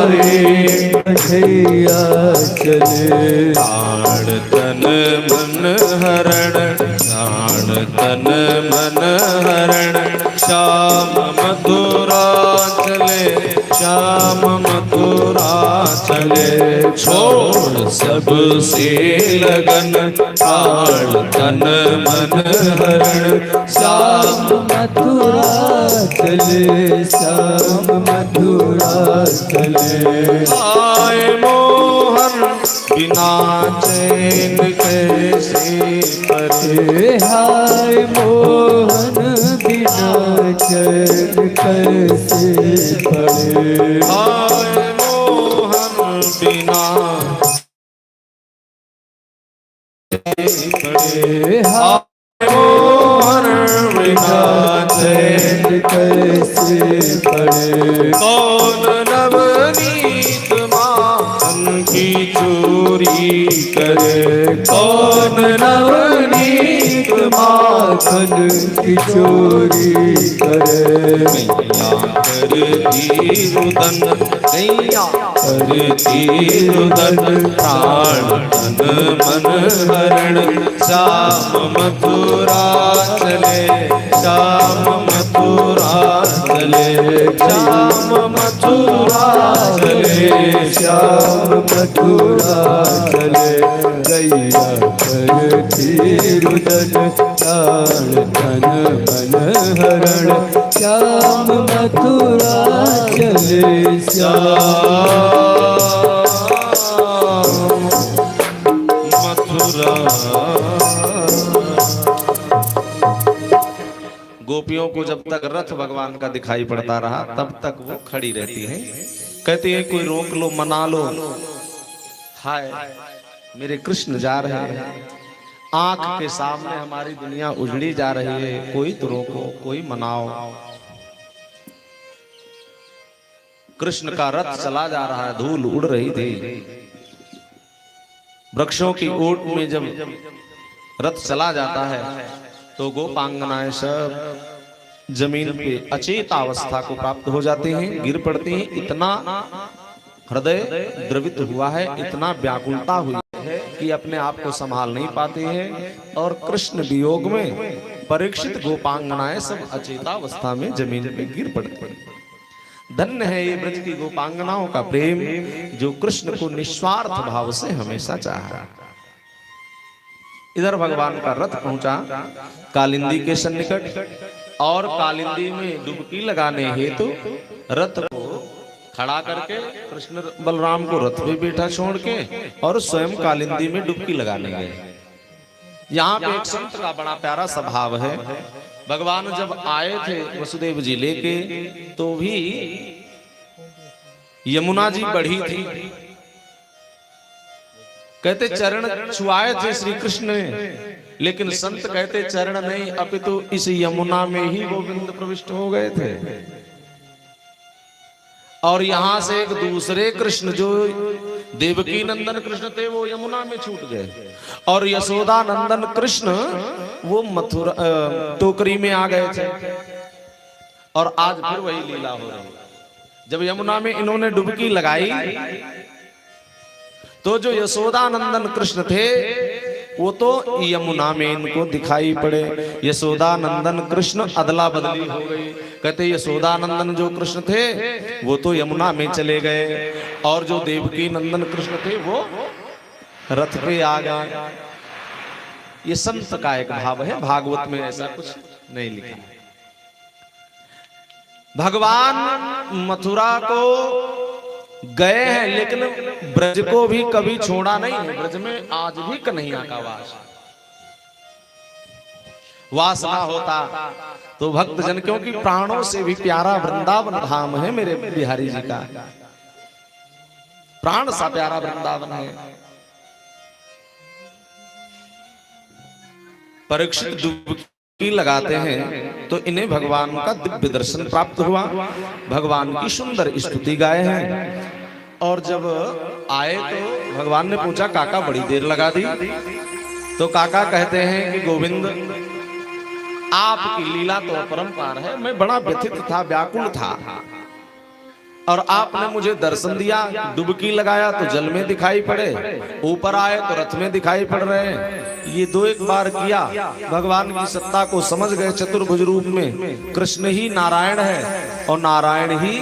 रे कन्हैया चले प्राण तन मन हरण प्राण तन मन हरण श्याम मथुरा चले श्याम मथुरा चले छोड़ सब से लगन प्राण तन मन हरण श्याम मथुरा चले श्याम मथुरा चले आए मोहन बिना चैन कैसे परे हाय मोहन बिना चैन कैसे पड़े आए मोहन बिना पड़े आए मोहन बिना चैन कैसे पड़े कौन नवनीत माखन की चोरी करे कौन नवनीत माखन की चोरी करे कैया करती रुदन कैया करती रुदन प्राण तन मन हरण श्याम मथुरा चले श्याम मथुरा चले श्याम मथुरा चले श्याम मथुरा चले गैया करती रुदन प्राण तन मन हरण श्याम मथुरा चले श्याम मथुरा। गोपियों को जब तक रथ भगवान का दिखाई पड़ता रहा तब तक वो खड़ी रहती हैं, कहती है कोई रोक लो मना लो, हाय मेरे कृष्ण जा रहे हैं, आंख के सामने हमारी दुनिया उजड़ी जा रही है, कोई तो रोको कोई मनाओ। कृष्ण का रथ चला जा रहा है, धूल उड़ रही थी, वृक्षों की ओट में जब रथ चला जाता है तो गोपांगनाएं सब जमीन पे अचेत अवस्था को प्राप्त हो जाती हैं, गिर पड़ती हैं। इतना हृदय द्रवित हुआ है, इतना व्याकुलता हुई है कि अपने आप को संभाल नहीं पाते हैं और कृष्ण वियोग में परीक्षित गोपांगनाएं सब अचेतावस्था में जमीन पे गिर पड़ती हैं। धन्य है ये ब्रज की गोपांगनाओं का प्रेम जो कृष्ण को निस्वार्थ भाव से हमेशा चाहा। इधर भगवान का रथ पहुंचा कालिंदी के सन्निकट और कालिंदी में डुबकी लगाने हेतु रथ को खड़ा करके कृष्ण बलराम को रथ पे बैठा छोड़ के और स्वयं कालिंदी में डुबकी लगाने गए। यहाँ पे एक संत का बड़ा प्यारा स्वभाव है। भगवान जब आए थे वसुदेव जी लेके तो भी यमुना जी बढ़ी थी, कहते चरण छुआए थे श्री कृष्ण ने, लेकिन संत कहते चरण नहीं अपितु इस यमुना में ही गोविंद प्रविष्ट हो गए थे। और यहां से एक दूसरे कृष्ण जो देवकी नंदन कृष्ण थे वो यमुना में छूट गए और यशोदा नंदन कृष्ण वो मथुरा टोकरी में आ गए थे। और आज फिर वही लीला हो रही। जब यमुना में इन्होंने डुबकी लगाई तो जो यशोदा नंदन कृष्ण थे वो तो यमुना में इनको दिखाई पड़े। यशोदा नंदन कृष्ण अदला बदली हो गई। कहते यशोदा नंदन जो कृष्ण थे वो तो यमुना में चले गए और जो देवकी नंदन कृष्ण थे वो रथ पे आ गए। ये संत का एक भाव है, भागवत में ऐसा कुछ नहीं लिखा। भगवान मथुरा को गए हैं लेकिन ब्रज को भी कभी छोड़ा नहीं है। ब्रज में आज भी कन्हैया का वासना होता तो भक्त जन, क्योंकि प्राणों से भी प्यारा वृंदावन धाम है मेरे बिहारी जी का, प्राण सा प्यारा वृंदावन है। परीक्षित डुबकी लगाते हैं तो इन्हें भगवान का दिव्य दर्शन प्राप्त हुआ, भगवान की सुंदर स्तुति गाए हैं। और जब आए तो भगवान ने पूछा काका बड़ी देर लगा दी, तो काका कहते हैं कि गोविंद आपकी लीला तो अपरंपार है, मैं बड़ा व्यथित था, व्याकुल था। और आपने मुझे दर्शन दिया, डुबकी लगाया तो जल में दिखाई पड़े, ऊपर आए तो रथ में दिखाई पड़ रहे हैं। ये दो एक बार किया, भगवान की सत्ता को समझ गए। चतुर्भुज रूप में कृष्ण ही नारायण है और नारायण ही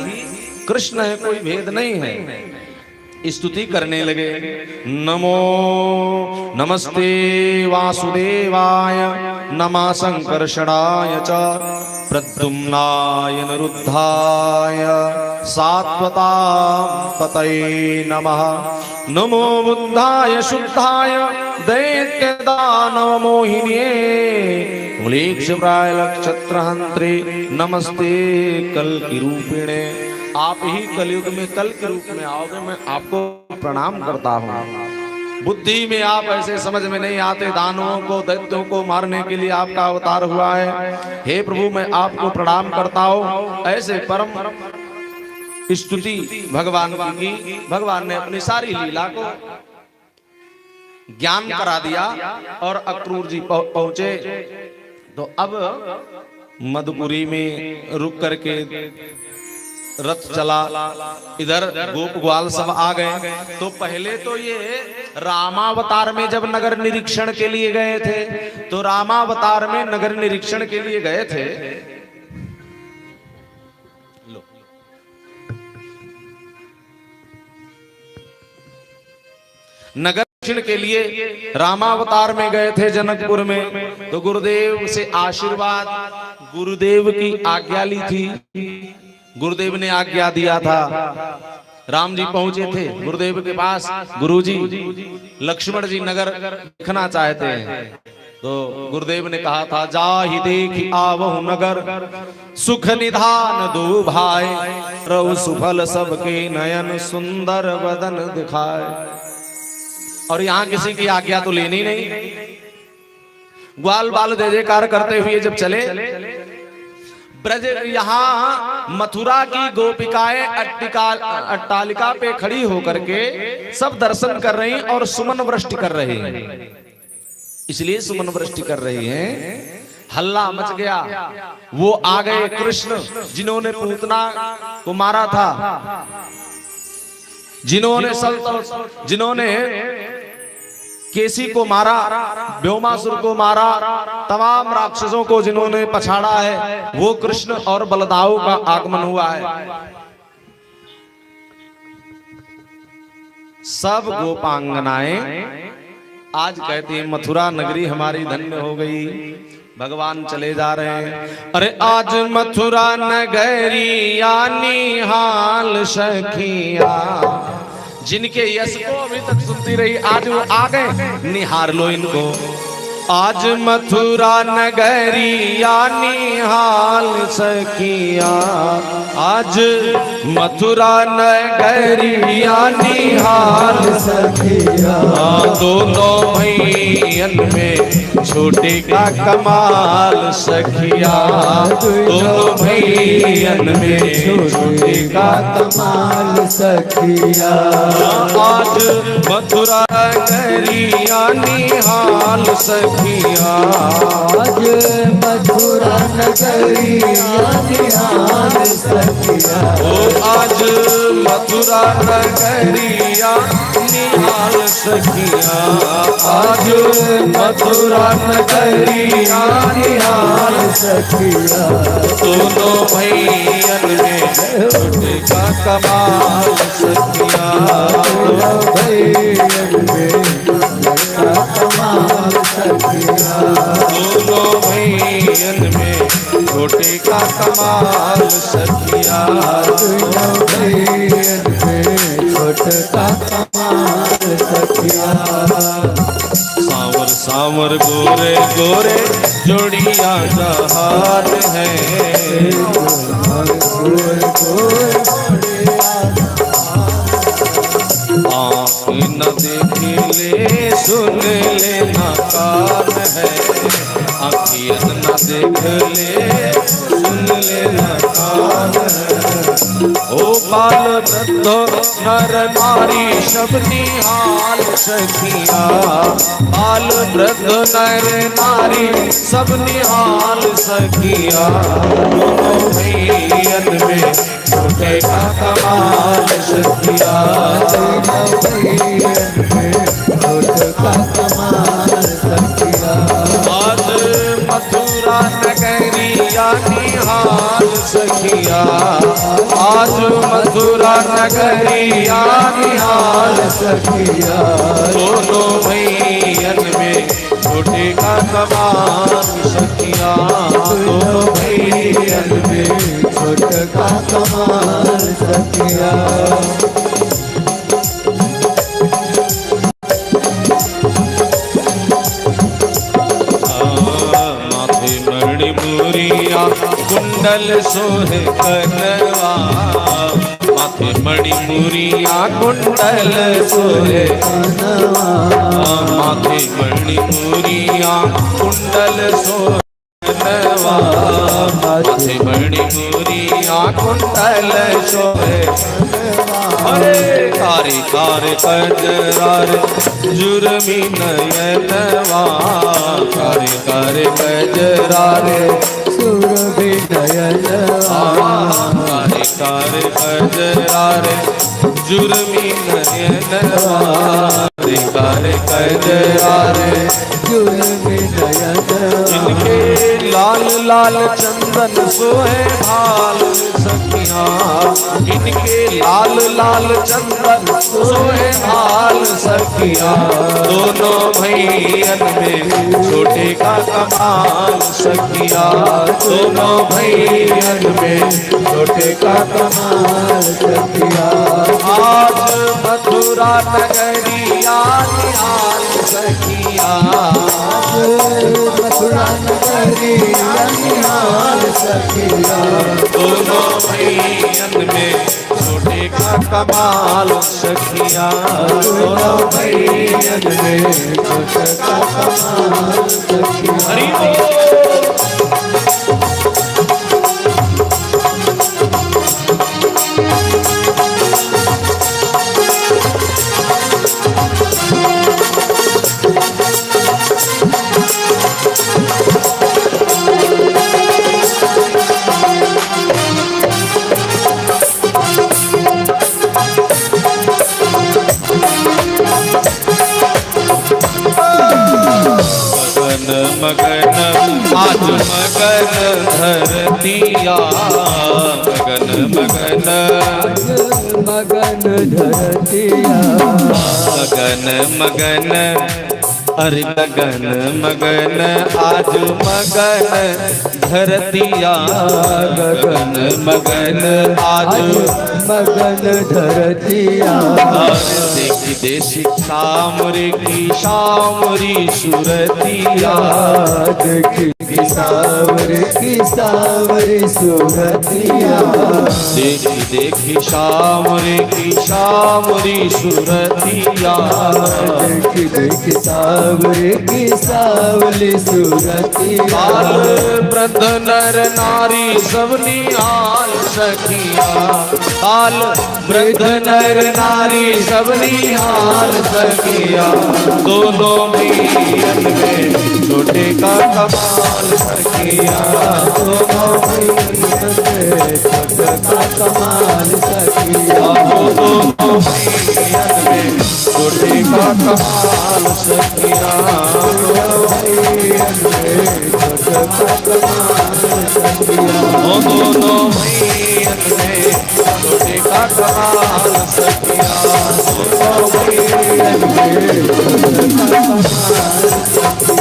कृष्ण है, कोई भेद नहीं है। स्तुति करने लगे। नमो नमस्ते वासुदेवाय नमः संकर्षणाय च प्रद्युम्नाय निरुद्धाय सात्वतां पतये नमः। नमो बुद्धाय शुद्धाय दैत्यदानव मोहिन्ये म्लेच्छप्राय नक्षत्रहन्त्रे नमस्ते कल्कि रूपिणे। आप ही कलयुग में कल के रूप में आओगे, मैं आपको प्रणाम करता हूँ। बुद्धि में आप ऐसे समझ में नहीं आते, दानवों को दैत्यों को मारने के लिए आपका अवतार हुआ है। हे प्रभु, मैं आपको प्रणाम करता हूँ। ऐसे परम स्तुति भगवान की। भगवान ने अपनी सारी लीला को ज्ञान करा दिया और अक्रूर जी पहुंचे। तो अब मधुपुरी में रुक करके रथ चला, इधर गोप ग्वाल सब आ गए। तो पहले तो ये रामावतार में जब नगर निरीक्षण के लिए गए थे, तो रामावतार में नगर निरीक्षण के लिए गए थे। नगर निरीक्षण के लिए रामावतार में गए थे जनकपुर में। तो गुरुदेव से आशीर्वाद, गुरुदेव की आज्ञा ली थी। गुरुदेव ने आज्ञा दिया था। राम जी पहुंचे थे गुरुदेव के पास। गुरुजी, लक्ष्मण जी नगर देखना चाहते हैं। तो गुरुदेव ने कहा था, जा ही देखी आवहु नगर, सुख निधान दो भाई, रघु सुफल सबके नयन, सुंदर बदन दिखाए। और यहाँ किसी की आज्ञा तो लेनी नहीं। ग्वाल बाल जय जयकार करते हुए जब चले, ब्रज यहाँ मथुरा की गोपिकाएं अट्टालिका पे खड़ी होकर के सब दर्शन कर रही और सुमन वृष्टि कर रही हैं। इसलिए सुमन वृष्टि कर रही हैं। हल्ला मच गया। वो आ गए कृष्ण, जिन्होंने पूतना को मारा था, जिन्होंने केसी को मारा, व्योमासुर को मारा, तमाम राक्षसों को जिन्होंने पछाड़ा है, वो कृष्ण और बलदाऊ का आगमन हुआ है। सब गोपांगनाएं आज कहती हैं, मथुरा नगरी हमारी धन्य हो गई। भगवान चले जा रहे हैं। अरे आज मथुरा नगरी यानी हाल सखिया, जिनके यश को अभी तक सुनती रही, आज वो आ गए, निहार लो इनको। आज मथुरा नगरी यानी हाल सखिया, आज मथुरा नगरी यानी हाल सखिया। दोनों भैयन में छोटे का कमाल सखिया, दोनों भैयन में छोटे का कमाल सखिया। आज मथुरा नगरी यानी हाल सखिया, आज मथुरा नगरी यानी हाल सखिया। ओ आज मथुरा नगरी यानी हाल सखिया, आज मथुरा नगरी यानी हाल सखिया। दोनों भैयन में छोटे का कमाल सखिया, दोनों भैयन में कमाल सखिया। दोनों भैयन में छोटे का कमाल सखिया, दोनों भैयन में छोटे का कमाल सखिया। सांवर सांवर गोरे गोरे जोड़िया जहान है, गोरे गोरे आँख न देखे ले सुन ले ना कान है, आँखियन न देख ले सुन ले ना कान है। ओ बाल वृद्ध नर नारी सब निहाल सखिया, बाल वृद्ध नर नारी सब निहाल सखिया। दोनों भैयन में छोटे का कमाल सखिया। छोटे का कमाल सखिया। आज मथुरा नगरिया निहाल सखिया, आज मथुरा नगरिया निहाल सखिया। दोनों भैयन में छोटे का कमाल सखिया। दोनों भैयन में छोटे का कमाल सखिया। कुंडल सोहे कनवा, माथे मणिमुरिया कुंडल सोहे कनवा। माथे मणिमुरिया कुंडल सोहे कनवा, माथे मणिमुरिया कुंडल सोहे। अरे कारी कारी कजरार जुर्मी नयनवा, कारी कारी कजरार सुरभि नयनवा। कारी कारी कजरार जुर्मी नयनवा, कारी कारी कजरार जुर्मी नयनवा। इनके लाल लाल चंदन सोहे भाल सखिया, इनके लाल लाल चंदन सोहे भाल सखिया। दोनों भैयन में छोटे का कमाल सखिया। दोनों भैयन में छोटे का कमाल सखिया। आज मथुरा नगरिया निहाल सखिया। मथुरा नगरिया निहाल सखिया। दोनों भैयन में छोटे का कमाल सखिया। दोनों भैयन में छोटे का कमाल सखिया। हरि बोल। मगन आज मगन धरतिया, मगन मगन मगन धरतिया। मगन मगन अरे मगन मगन आज मगन धरतिया। गगन मगन आज मगन धरतिया। देखी देशी सामरे की सामरी सुरतिया। देखी सावरे की सावरी सुरतिया। देखी देखी सामरे की सामरी सुरतिया। देखी देखी सावरे की सावली सुरतिया। बाल वृद्ध नर नारी सब निहाल सखिया। बाल वृद्ध नर नारी सब निहाल सखिया। दोनों भैयन में छोटे का कमाल सखिया। दोनों भैयन में छोटे का कमाल सखिया। दोनों भैयन में छोटे का कमाल सखिया। दोनों भैयन में छोटे का कमाल सखिया। दोनों भैयन में छोटे का कमाल सखिया। दोनों भैयन में छोटे का कमाल सखिया।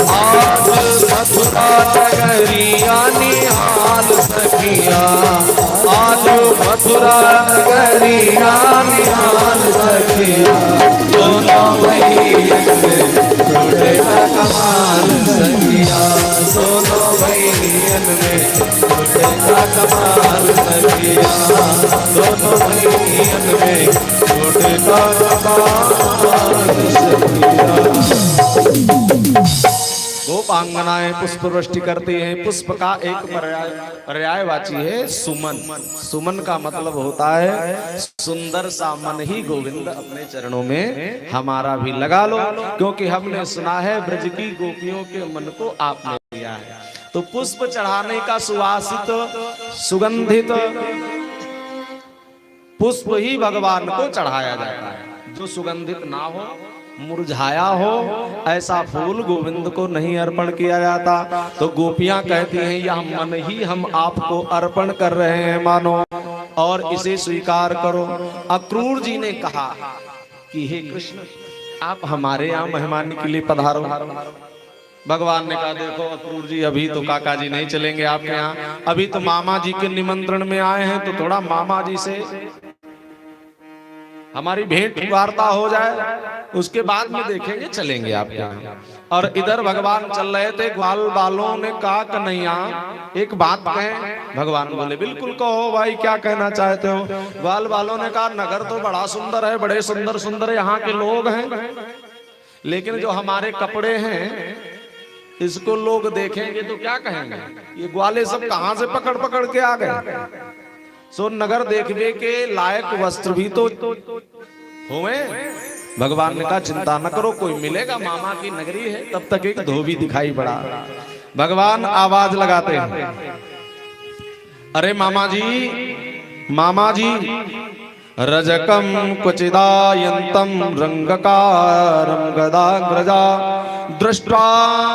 आज मथुरा नगरिया निहाल सखिया। आज मथुरा नगरिया निहाल सखिया। दोनों भैयन में छोटे का कमाल सखिया। दोनों भैयन में छोटे का कमाल सखिया। दोनों भैयन में छोटे का कमाल सखिया। गोपांगनाएं पुष्प वृष्टि करती हैं। पुष्प का एक पर्यायवाची है सुमन। सुमन का मतलब होता है सुंदर सा मन ही गोविंद अपने चरणों में हमारा भी लगा लो, क्योंकि हमने सुना है ब्रज की गोपियों के मन को आपने दिया है। तो पुष्प चढ़ाने का सुवासित सुगंधित पुष्प ही भगवान को चढ़ाया जाता है। जो सुगंधित ना हो, मुरझाया हो, ऐसा फूल गोविंद को नहीं अर्पण किया जाता। तो गोपियां कहती हैं यह मन ही हम आपको अर्पण कर रहे हैं मानो, और इसे स्वीकार करो। अक्रूर जी ने कहा कि हे कृष्ण, आप हमारे यहाँ मेहमान के लिए पधारो। भगवान ने कहा देखो अक्रूर जी, अभी तो काका जी नहीं चलेंगे आपके यहाँ, अभी तो मामा जी के निमंत्रण में आए हैं, तो थोड़ा मामा जी से हमारी भेंट वार्ता हो जाए, उसके बाद में देखेंगे, चलेंगे आपके यहाँ। और इधर भगवान चल रहे थे, ग्वाल बालों ने कहा कन्हैया एक बात कहें। भगवान बोले बिल्कुल कहो भाई, क्या कहना चाहते हो। ग्वाल बालों ने कहा नगर तो बड़ा सुंदर है, बड़े सुंदर सुंदर यहाँ के लोग हैं, लेकिन जो हमारे कपड़े हैं इसको लोग देखेंगे तो क्या कहेंगे, ये ग्वाले सब कहां से पकड़ पकड़ के आ गए। सो नगर देखने के लायक वस्त्र भी तो हुए। भगवान ने कहा चिंता न करो, कोई मिलेगा, मामा की नगरी है। तब तक एक धोबी दिखाई पड़ा। भगवान आवाज लगाते हैं, अरे मामा जी, मामा जी, रजकम क्वचिदायंतम रंगकारम गदाग्रजा दृष्ट्वा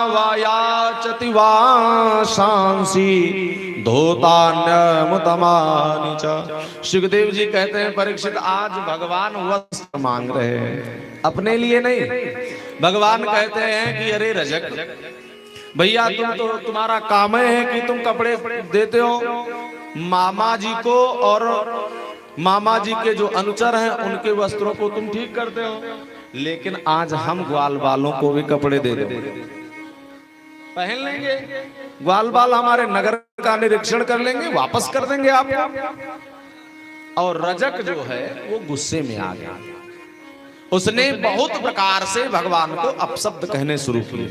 वायाचति वाशांसी धोतान्यमुतमानि च। सुखदेव जी कहते हैं परीक्षित, आज भगवान वस्त्र मांग रहे हैं, अपने लिए नहीं। भगवान कहते हैं कि अरे रजक भैया, तुम तो तुम्हारा काम है कि तुम कपड़े देते हो मामा जी को, और मामा जी के जो अनुचर हैं उनके वस्त्रों को तुम ठीक करते हो, लेकिन आज हम ग्वाल बालों को भी कपड़े दे दो, पहन लेंगे। ग्वाल बाल हमारे नगर का निरीक्षण कर लेंगे, वापस कर देंगे आपको। और रजक जो है वो गुस्से में आ गया, उसने बहुत प्रकार से भगवान को अपशब्द कहने शुरू किए।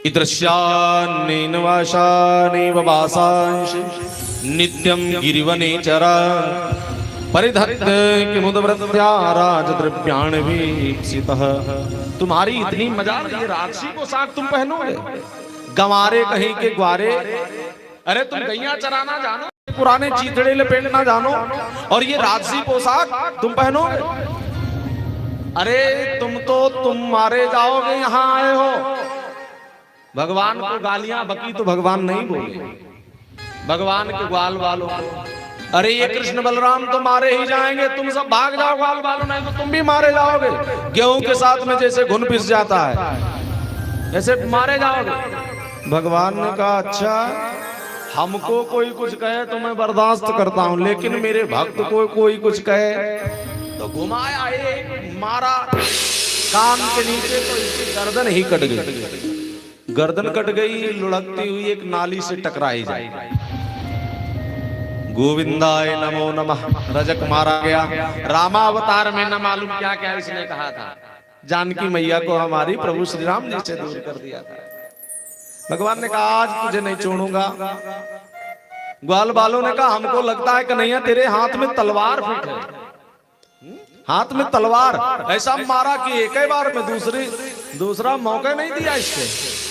इदृश्यान्नेन वाशानेव वासांश नित्यं गिरिवने चरा परिधत्त किमुदव्रत्या राजद्रव्याणि वीप्सितः। तुम्हारी इतनी मजाल, ये राक्षसी पोशाक तुम पहनोगे, गंवारे कहीं के ग्वारे। अरे तुम गैया चराना जानो, पुराने चीथड़े लपेटना जानो, और ये राक्षसी पोशाक तुम पहनोगे। अरे तुम मारे जाओगे, यहाँ आए हो। भगवान को गालियां बकी तो भगवान नहीं बोले, भगवान के ग्वाल वालों को, अरे ये कृष्ण बलराम तो मारे ही जाएंगे, तुम सब भाग जाओ ग्वाल वालों, नहीं तो तुम भी मारे जाओगे। गेहूं के साथ में जैसे घुन पिस जाता है, ऐसे मारे जाओगे। भगवान ने कहा अच्छा, हमको कोई कुछ कहे तो मैं बर्दाश्त करता हूं, लेकिन मेरे भक्त को कोई कुछ कहे तो घुमाया, एक मारा कान के नीचे तो इसकी गर्दन ही कट गई। गर्दन कट गई, लुढ़कती हुई एक नाली से टकराई जाए। गोविंदाय नमो नमः। रजक मारा गया। रामावतार में न मालूम क्या क्या इसने कहा था, जानकी मैया को हमारी प्रभु श्री राम जी से दूर कर दिया था। भगवान ने कहा आज तुझे नहीं छोड़ूंगा। ग्वाल बालों ने कहा हमको लगता है कन्हैया तेरे हाथ में तलवार फिट है, हाथ में तलवार। ऐसा मारा कि एक ही बार में दूसरा मौका नहीं दिया इससे।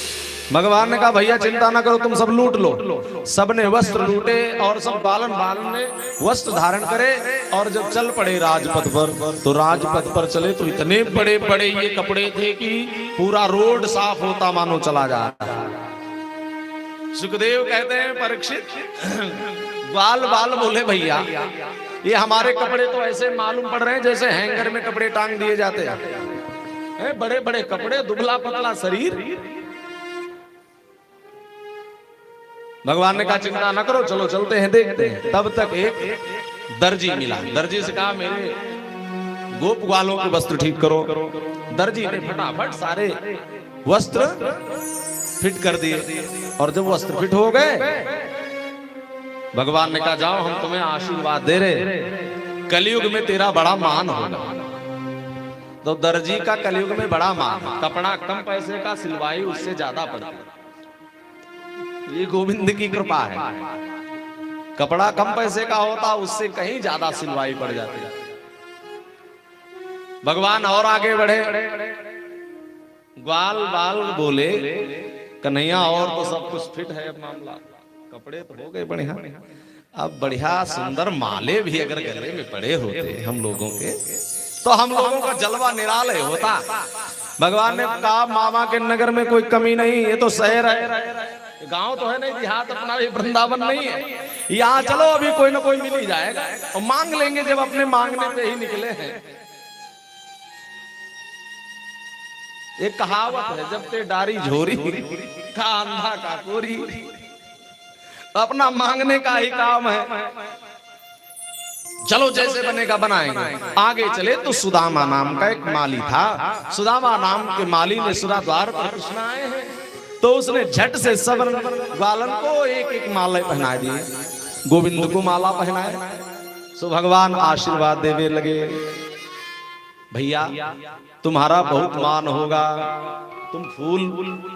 भगवान ने कहा भैया चिंता ना करो, तुम सब लूट लो। सबने वस्त्र लूटे और सब बालन ने वस्त्र धारण करे, और जब चल पड़े राजपथ पर, तो राजपथ पर चले तो इतने बड़े बड़े ये कपड़े थे कि पूरा रोड साफ होता मानो चला जा रहा। सुखदेव कहते हैं परीक्षित, ग्वाल बाल बोले भैया ये हमारे कपड़े तो ऐसे मालूम पड़ रहे हैं जैसे हैंगर में कपड़े टांग दिए जाते हैं, बड़े बड़े कपड़े, दुबला पतला शरीर। भगवान ने कहा चिंता न करो, चलो चलते हैं देखते हैं। तब तक एक दर्जी मिला। दर्जी से कहा मेरे गोप ग्वालों के वस्त्र ठीक करो। दर्जी ने फटाफट सारे वस्त्र फिट कर दिए, और जब वस्त्र फिट हो गए भगवान ने कहा जाओ हम तुम्हें आशीर्वाद दे रहे, कलयुग में तेरा बड़ा मान होगा। तो दर्जी का कलयुग में बड़ा मान, कपड़ा कम पैसे का सिलवाई उससे ज्यादा पड़ता। ये गोविंद की कृपा है, कपड़ा कम पैसे का होता उससे कहीं ज्यादा सिलवाई पड़ जाती। भगवान और आगे बढ़े। ग्वाल बाल बोले कन्हैया और तो सब कुछ फिट है मामला, कपड़े तो हो गए बढ़िया, अब बढ़िया सुंदर माले भी अगर गले में पड़े होते हम लोगों के, तो हम लोगों का जलवा निरालय होता। भगवान ने कहा मामा के नगर में कोई कमी नहीं, ये तो शहर है, गांव तो है नहीं, देहात अपना भी वृंदावन नहीं है। यहाँ चलो अभी कोई ना कोई मिल ही जाएगा और मांग लेंगे जब अपने मांगने पे ही निकले हैं। एक कहावत है, जब ते डारी झोरी का अंधा का कोरी, अपना मांगने का ही काम है। चलो जैसे बनेगा बनाएंगे। आगे चले तो सुदामा नाम का एक माली था। सुदामा नाम के माली ने सुरा द्वार पर कृष्ण आए हैं, तो उसने झट से सब ग्वालन को एक एक माला पहना दिए। गोविंद को माला पहनाए। सो भगवान आशीर्वाद देवे लगे, भैया तुम्हारा बहुत मान होगा, तुम फूल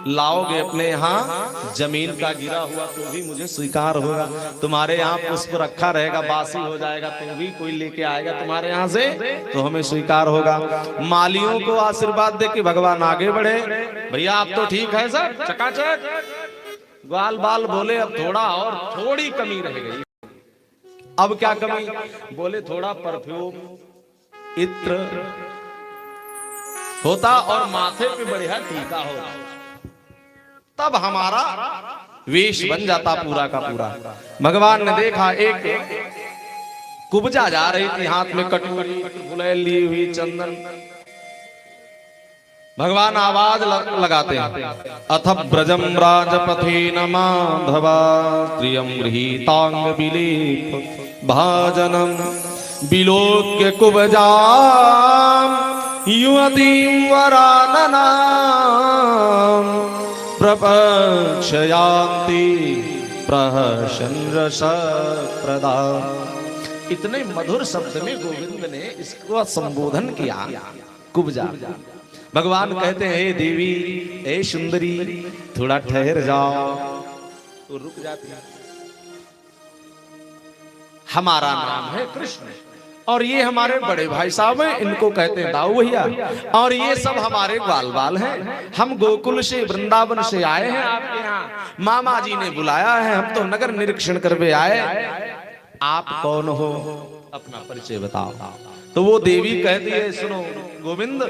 लाओगे अपने यहाँ, जमीन का गिरा हुआ तो भी मुझे स्वीकार होगा। तुम्हारे यहाँ पुष्प रखा रहेगा, बासी हो जाएगा तो भी कोई लेके आएगा तुम्हारे यहाँ से, तो हमें स्वीकार होगा। मालियों को आशीर्वाद दे के भगवान आगे बढ़े। भैया आप तो ठीक है सर, चकाचक। ग्वाल बाल बोले अब थोड़ा और थोड़ी कमी रह गई। अब क्या कमी? बोले थोड़ा परफ्यूम, इत्र होता और माथे पे बढ़िया टीका होता, तब हमारा वेश बन जाता पूरा का पूरा। भगवान ने देखा एक कुब्जा जा रही थी, हाथ में कटोरी गुलेल ली हुई, चंदन। भगवान आवाज लगाते हैं, अथ ब्रजम राजपथे न माधवा त्रियम गृहीतांग विलेप भाजनम विलोक्य कुब्जाम युवतीं वरानना प्रपक्षयान्ति प्रहसन रस प्रदा। इतने मधुर शब्द में गोविंद ने इसको संबोधन किया, कुब्जा। भगवान कहते हैं हे देवी, हे सुंदरी, थोड़ा ठहर जाओ, तो रुक जाती है। हमारा नाम है कृष्ण और ये हमारे बड़े भाई साहब हैं, इनको कहते हैं दाऊ भैया, और ये सब हमारे ग्वाल बाल हैं। हम गोकुल से वृंदावन से आए हैं आपके यहाँ, मामा जी ने बुलाया है, हम तो नगर निरीक्षण करके आए। आप कौन हो, अपना परिचय बताओ। तो वो देवी कहती है सुनो गोविंद,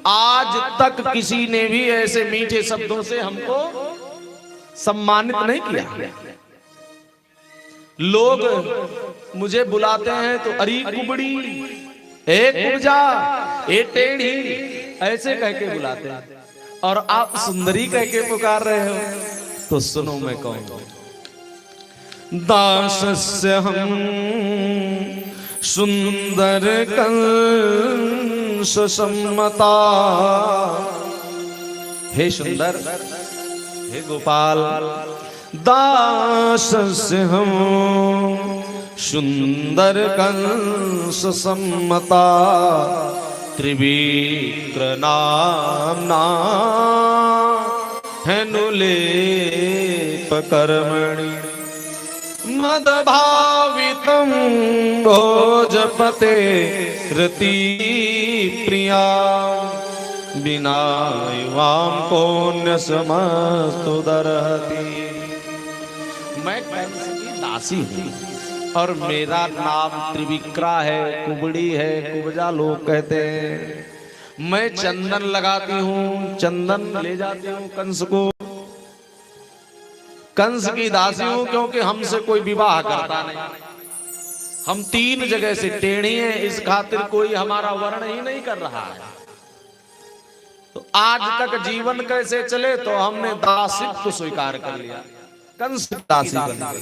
आज तक किसी ने भी ऐसे मीठे शब्दों से हमको सम्मानित नहीं किया। लोग मुझे बुलाते हैं तो अरी कुबड़ी, ए कुब्जा, ए टेढ़ी, ऐसे कह के बुलाते हैं, और आप सुंदरी कह के पुकार रहे हो। तो सुनो मैं कौन हूं। दासस्य हम सुंदर कंस सम्मता। हे सुंदर, हे गोपाल, दासस्य हम सुंदर कंस सम्मता त्रिविक्र नामना हेनुलेप कर्मणि मदभावितं भोजपते रति प्रिया बिना युवाम पुण्य समस्तु दरहति। मैं कंस की दासी हूँ और मेरा नाम त्रिविक्रा है, कुबड़ी है, कुब्जा लोग कहते हैं। मैं चंदन लगाती हूँ, चंदन ले जाती हूँ कंस को। कंस की दासी हूँ क्योंकि हमसे कोई विवाह करता नहीं। हम 3 जगह से टेढ़ी हैं, इस खातिर कोई हमारा वर्ण ही नहीं कर रहा है। तो आज तक जीवन कैसे चले, तो हमने दासित्व स्वीकार कर लिया, कंस दासी बन गई।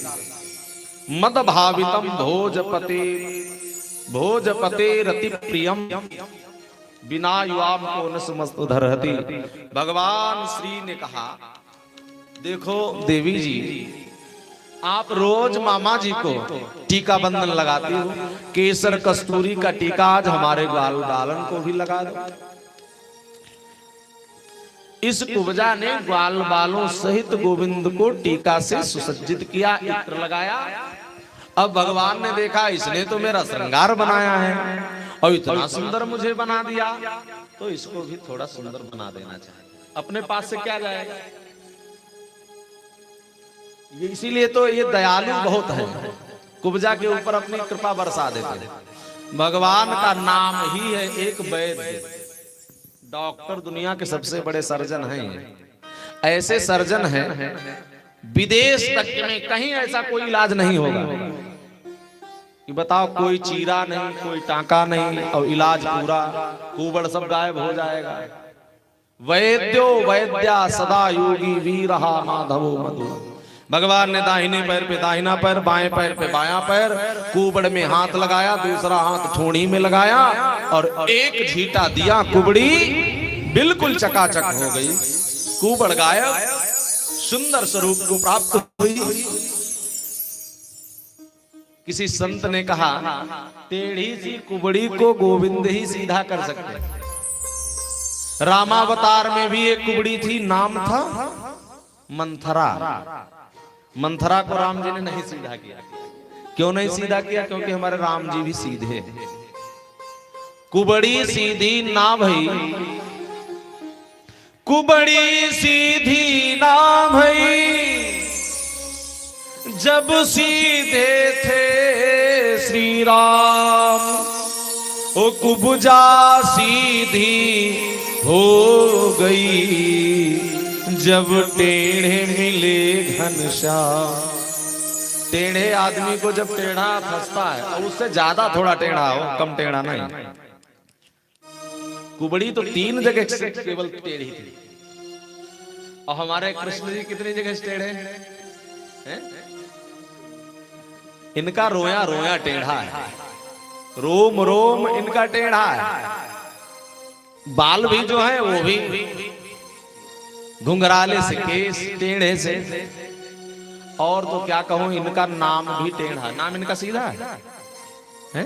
मद भावितम भोजपते, भोजपते रति प्रियम बिना युवाम को न समस्त धरहति। भगवान श्री ने कहा देखो देवी जी, आप रोज मामा जी को टीका बंधन लगाती हो, केसर कस्तूरी का टीका आज हमारे ग्वाल बालन को भी लगा दो। इस कुब्जा ने ग्वाल बालों सहित गोविंद को टीका से सुसज्जित किया, इत्र लगाया। अब भगवान ने देखा इसने तो मेरा श्रृंगार बनाया है और इतना सुंदर मुझे बना दिया, तो इसको भी थोड़ा सुंदर बना देना चाहिए। अपने पास से क्या जाएगा, इसीलिए तो ये दयालु बहुत है। कुब्जा के ऊपर अपनी कृपा बरसा देते हैं। भगवान का नाम ही है एक वैद्य। डॉक्टर दुनिया के सबसे बड़े सर्जन हैं, ऐसे सर्जन हैं विदेश तक में कहीं ऐसा कोई इलाज नहीं होगा कि बताओ कोई चीरा नहीं, कोई टांका नहीं और इलाज पूरा, कुबड़ सब गायब हो जाएगा। वैद्यो वैद्या सदा योगी वीरहा माधवो मधु। भगवान ने दाहिने पैर पे दाहिना पैर, बाएं पैर पे बायां पैर, कुबड़ में हाथ लगाया, दूसरा हाथ ठोड़ी में लगाया और एक झींटा दिया, कुबड़ी बिल्कुल चकाचक हो गई, कुबड़ गायब, सुंदर स्वरूप को प्राप्त हुई। किसी संत ने कहा टेढ़ी सी कुबड़ी को गोविंद ही सीधा कर सकते हैं। रामावतार में भी एक कुबड़ी थी, नाम था मंथरा। मंथरा को राम जी ने नहीं सीधा किया। क्यों नहीं सीधा किया? क्योंकि हमारे राम जी भी सीधे हैं। कुबड़ी सीधी ना भई, कुबड़ी सीधी ना भई, जब सीधे थे श्री राम। ओ कुब्जा सीधी हो गई, जब टेढ़े मिले घनश्याम। टेढ़े आदमी को जब टेढ़ा फंसता है और उससे ज्यादा थोड़ा टेढ़ा हो, कम टेढ़ा नहीं। कुबड़ी तो 3 जगह से केवल टेढ़ी थी और हमारे कृष्ण जी कितनी जगह से टेढ़े हैं? इनका रोया रोया टेढ़ा है, रोम रोम इनका टेढ़ा है। बाल भी जो है वो भी घुंघराले से, केस टेढ़े से, और तो क्या कहूं इनका नाम भी टेढ़ा। नाम इनका सीधा है?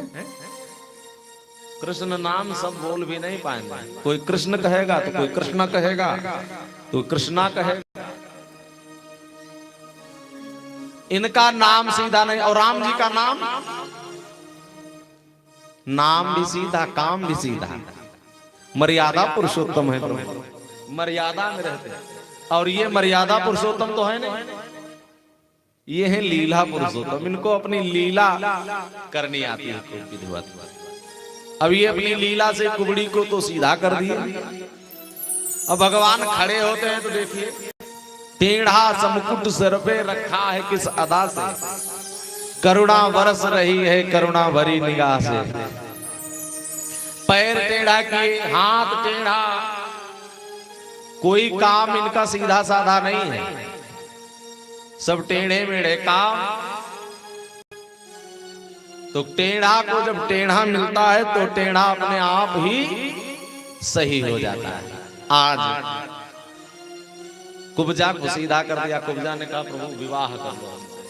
कृष्ण नाम सब बोल भी नहीं पाएंगे। कोई कृष्ण कहेगा तो कोई कृष्णा कहेगा, तो कृष्णा कहेगा। इनका नाम सीधा नहीं। और राम जी का नाम भी सीधा, काम भी सीधा। मर्यादा पुरुषोत्तम है प्रभु, मर्यादा में रहते हैं। और ये मर्यादा पुरुषोत्तम तो है नहीं, ये है लीला पुरुषोत्तम। इनको अपनी लीला करनी आती है विधिवत। अब ये अपनी लीला से कुबड़ी को तो सीधा कर दिए। अब भगवान खड़े होते हैं तो देखिए, टेढ़ा समुकुट सिर पे रखा है किस अदा से, करुणा बरस रही है करुणा भरी निगाह से। पैर टेढ़ा किए, हाथ टेढ़ा, कोई काम इनका सीधा साधा नहीं है, सब टेढ़े मेढ़े काम। तो टेढ़ा को जब टेढ़ा मिलता है तो टेढ़ा अपने आप ही सही हो जाता है। आज कुब्जा को सीधा कर दिया। कुब्जा ने कहा प्रभु विवाह कर लो हमसे।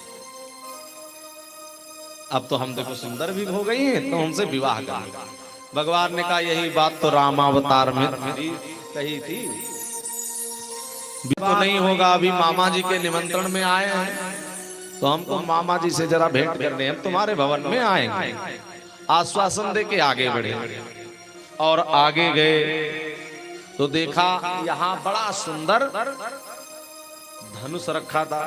अब तो हम देखो सुंदर भी हो गई हैं, तो हमसे विवाह कर लो। भगवान ने कहा यही बात तो रामावतार में कही थी, तो नहीं होगा। अभी मामा जी के निमंत्रण में आए हैं तो हमको मामा जी से जरा भेंट करने, हम तुम्हारे भवन में आएंगे। आश्वासन दे के आगे बढ़े और आगे गए तो देखा यहाँ बड़ा सुंदर धनुष रखा था।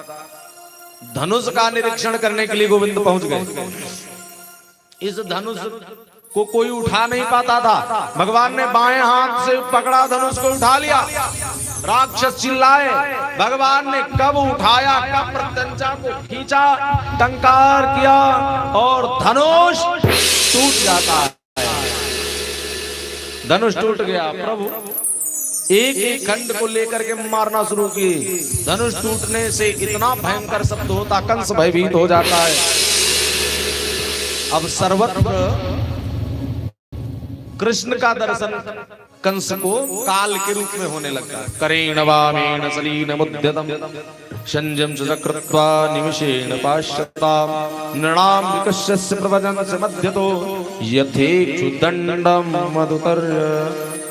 धनुष का निरीक्षण करने के लिए गोविंद पहुंच गए। इस धनुष को कोई उठा नहीं पाता था। भगवान ने बाएं हाथ से पकड़ा, धनुष को उठा लिया। राक्षस चिल्लाए। भगवान ने कब उठाया, कब प्रत्यंचा को खींचा, टंकार किया और धनुष टूट जाता है। धनुष टूट गया। प्रभु एक एक खंड को लेकर के मारना शुरू किए। धनुष टूटने से इतना भयंकर शब्द होता, कंस भयभीत हो जाता है। अब सर्वत्र कृष्ण का दर्शन कंस को काल के रूप में होने लगा। करेण वामेन सलीन मुद्यतम संजम चक्रत्वा निमिषेण पाश्चाताम नृणाम विकस्यस्य प्रवदनस्य मध्यतो यथेक्षु दंडम मधुतर्य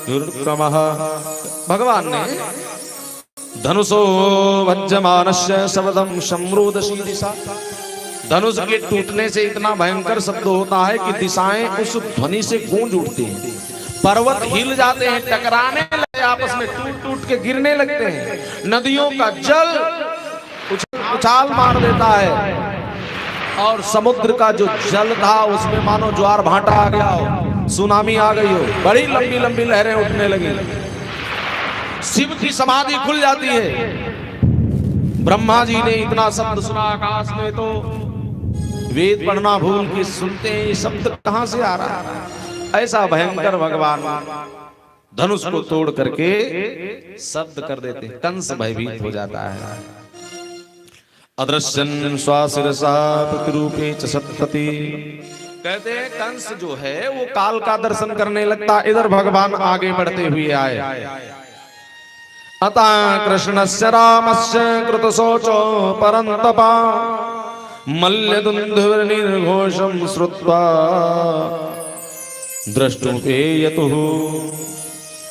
दुर्क्रमः। भगवान ने धनुषो वज्रमानस्य शब्दम समृदशी दिशा। धनुष के टूटने से इतना भयंकर शब्द होता है कि दिशाएं उस ध्वनि से गूंज उठती हैं। पर्वत हिल जाते हैं, टकराने लगते, आपस में टूट टूट के गिरने लगते हैं। नदियों का जल उछाल मार देता है। और समुद्र का जो जल था उसमें मानो ज्वार भाटा आ गया हो, सुनामी आ गई हो, बड़ी लंबी लंबी लहरें उठने लगी। शिव की समाधि खुल जाती है। ब्रह्मा जी ने इतना शब्द सुना आकाश में तो वेद पढ़ना भूल के सुनते हैं, ये शब्द कहां से आ रहा है। ऐसा भयंकर भगवान धनुष को तोड़ करके शब्द कर देते हैं। कंस भयभीत हो जाता है। अदृश्यन स्वासिरसा प्रतिरूपे च सत्पति, कहते हैं कंस जो है वो काल का दर्शन करने लगता। इधर भगवान आगे बढ़ते हुए आए। अतः कृष्णस्य रामस्य कृत शोचो परन्तपा मल्लदुन्धुर निर्घोषं श्रुत्वा द्रष्टुपे यतुः।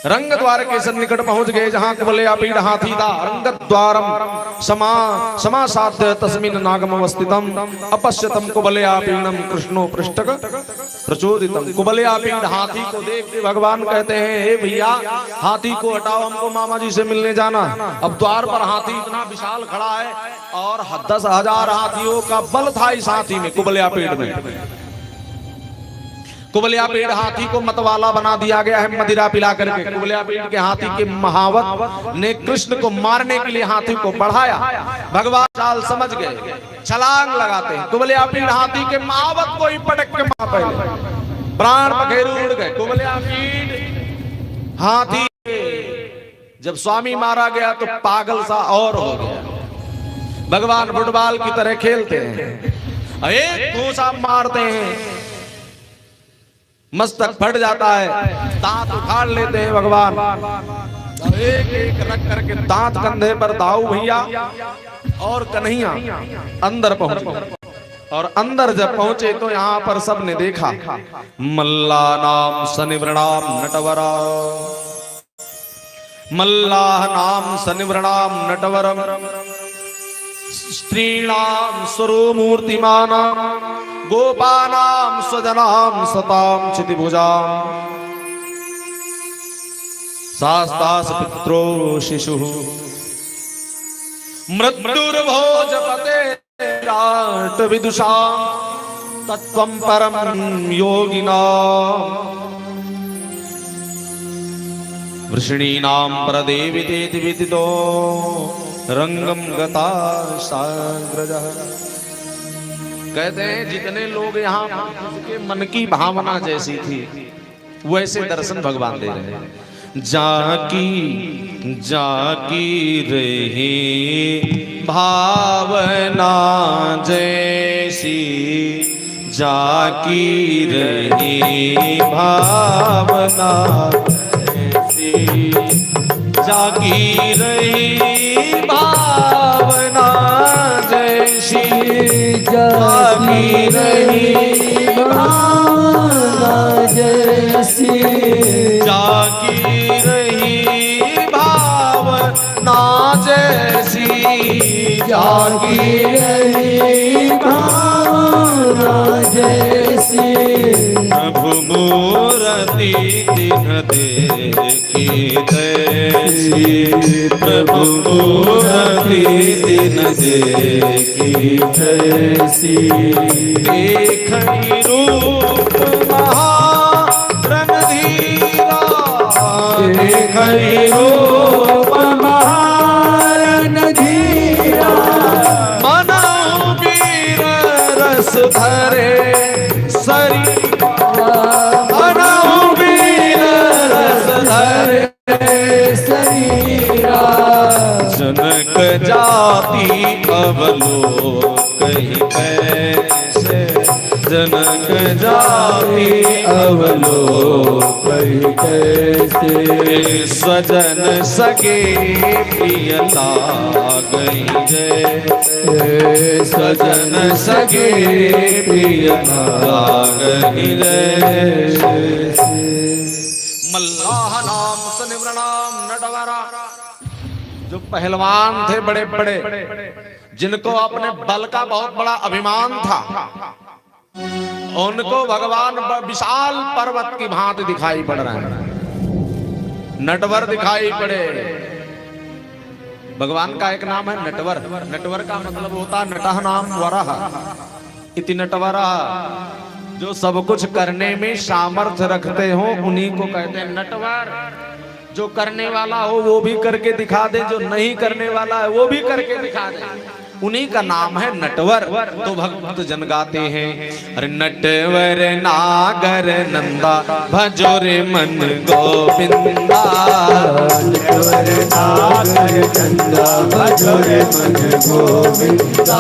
रंग द्वार के सन्निकट पहुंच गए जहां कुवलयापीड हाथी था। रंग द्वारम समासाध्य तस्मिन् नागमवस्थितम अपश्यतम कुवलयापीडम कृष्णो पृष्ठक प्रचोदितम। कुवलयापीड हाथी को देख के भगवान कहते हैं, हे भैया हाथी को हटाओ, हमको मामा जी से मिलने जाना। अब द्वार पर हाथी इतना विशाल खड़ा है और 10,000 हाथियों का बल था इस हाथी में, कुवलयापीड में। कुवलयापीड हाथी को मतवाला बना दिया गया है मदिरा पिला करके। कुवलयापीड के हाथी के महावत ने कृष्ण को मारने के लिए हाथी को बढ़ाया। भगवान चाल समझ गए, छलांग लगाते हैं। कुवलयापीड हाथी के महावत को ही पटक के मार पहले प्राण पखेरु उड़ गए। कुवलयापीड हाथी जब स्वामी मारा गया तो पागल सा और हो गया। भगवान फुटबॉल की तरह खेलते हैं, एक घूसा मारते हैं, मस्तक फट जाता है, दांत उखाड़ लेते हैं भगवान। एक एक रख करके दांत कंधे पर दाऊ भैया और कन्हैया अंदर पहुंचे। और अंदर जब पहुंचे तो यहाँ पर सबने देखा मल्ला नाम सनिवृणाम नटवरा, मल्लाह नाम सनिवृणाम नटवरम स्त्रीणाम स्वरूमूर्तिमानाम गोपानाम स्वजनाम सताम चितिभुजाम शास्तास पित्रो शिशु मृत्युर्भोजपते राट विदुषाम तत्वं परम योगिनाम वृषणीनाम परदेवितेति विदितो रंगम गता साग्रजः। कहते हैं जितने लोग यहाँ के मन की भावना जैसी थी वैसे दर्शन भगवान दे रहे हैं। जाकी जाकी रही भावना जैसी, जाकी रही भावना जैसी, जागी रही भावना जैसी, जागी रही भावना जैसी, जागी रही भावना जैसी, जागी रही भावना जैसी। प्रभु मूर्ति दिन देखी तैसी, प्रभु मूर्ति दिन देखी तैसी। देखी रूप महारणधीरा, देखी रूप महारणधीरा, मनऊ वीर रस धरे सरी, मनऊ वीर रस धरे शरीरा। जनक जाति अवलोकहि कैसे, जनक जाति अवलोकहि कैसे। स्वजन सगे प्रिय लागहि जय, स्वजन सगे प्रिय लागहि जय। मल्लाह नाम सनिवृणाम नटवरा, जो पहलवान थे बड़े बड़े, जिनको अपने बल का बहुत बड़ा अभिमान था, उनको भगवान विशाल पर्वत की भांति दिखाई पड़ रहे हैं। नटवर दिखाई पड़े। भगवान का एक नाम है नटवर। नटवर का मतलब होता नटह नाम वरह, इति नटवरा, जो सब कुछ करने में सामर्थ्य रखते हो उन्हीं को कहते हैं नटवर। जो करने वाला हो वो भी करके दिखा दे, जो नहीं करने वाला है वो भी करके दिखा दे, उन्हीं का नाम है नटवर। तो भक्त जन गाते हैं, अरे नटवर नागर नंदा भजो रे मन गोविंदा। नटवर नागर नंदा भजो रे मन गोविंदा।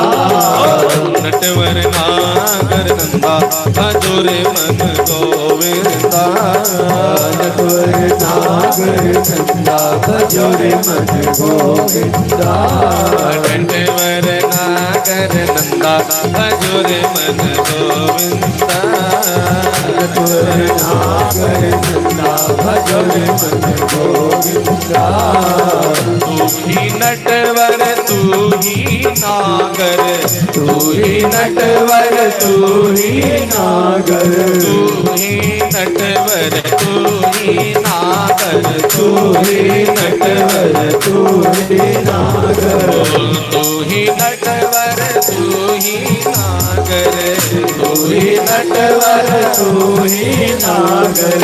नटवर नागर नंदा भजो रे मन गोविंदा। नटवर नागर नंदा भजो रे मन गोविंदा। नटवर नागर नंदा भजो रे मन गोविंदा। नटवर नागर नंदा भजो रे मन गोविंदा। तू ही नटवर तू ही नागर, तू ही नटवर तू ही नागर। तू ही नटवर तू ही नागर, तू ही नटवर तू ही नागर। तू ही नटवर तू ही नागर, तू ही नटवर तू ही नागर।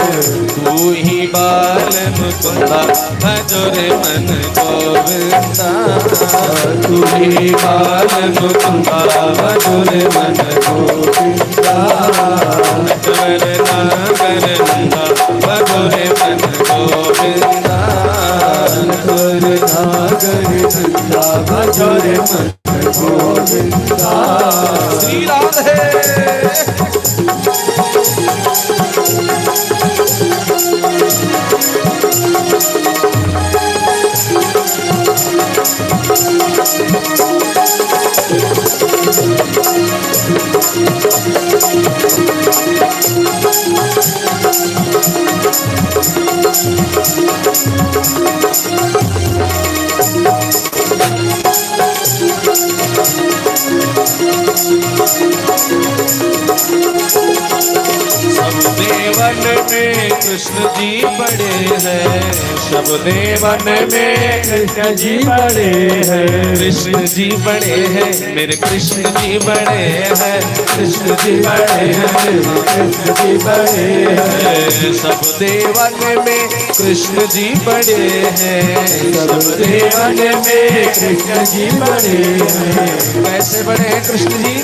तू ही बाल मुकुंदा भजो रे मन गोविंदा। तू ही बाल मुकुंदा भजो रे मन गोविंदा। नटवर नागर नंदा भजो रे मन गोविंदा। नटवर नागर नंदा भजो रे मन गोविंदा। श्री राधे। देवन में कृष्ण जी बड़े हैं, सब देवन में कृष्ण जी बड़े हैं। कृष्ण जी बड़े हैं, मेरे कृष्ण जी बड़े हैं। कृष्ण जी बड़े हैं, कृष्ण जी बड़े हैं। सब देवन में कृष्ण जी बड़े हैं, सब देवन में कृष्ण जी बड़े हैं। कैसे बड़े हैं कृष्ण जी?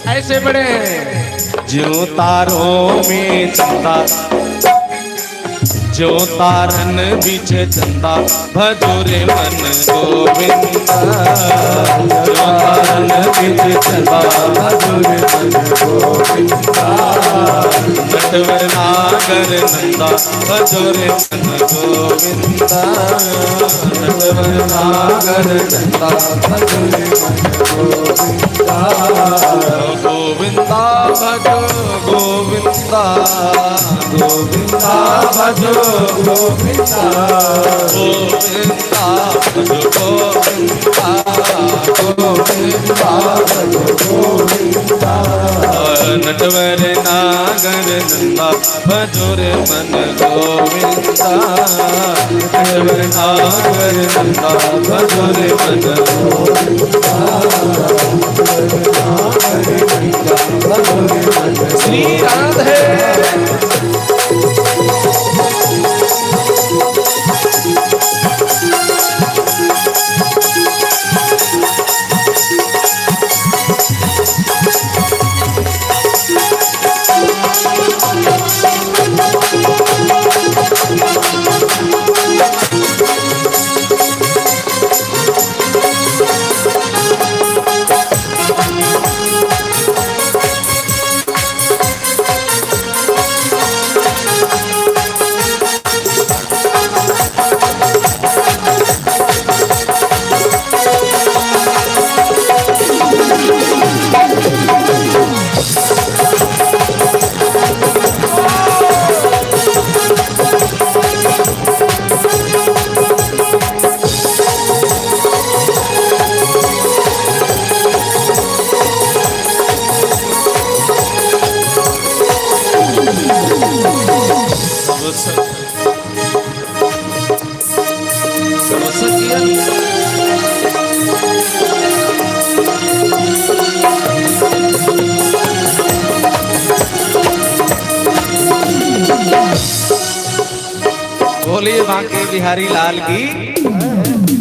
ऐसे बड़े हैं जो तारों में चंदा, जो तारन बीचे चंदा भजो रे मन गोविंदा। जो तारन बीचे चंदा भजो रे मन गोविंदा। नटवर नागर नंदा भजो रे मन गोविंदा। नटवर नागर नंदा भजो रे मन गोविंदा। गोविंदा भजो गोविंदा, गोविंदा भजो गोविंदा। गोविंदा भजो गोविंदा। गोविंदा भजो गोविंदा। नटवर नागर नंदा भजो रे मन गोविंदा। नटवर नागर नंदा भजो रे मन गोविंदा। श्री राधे। सखिया बोलिए बांके बिहारी लाल की।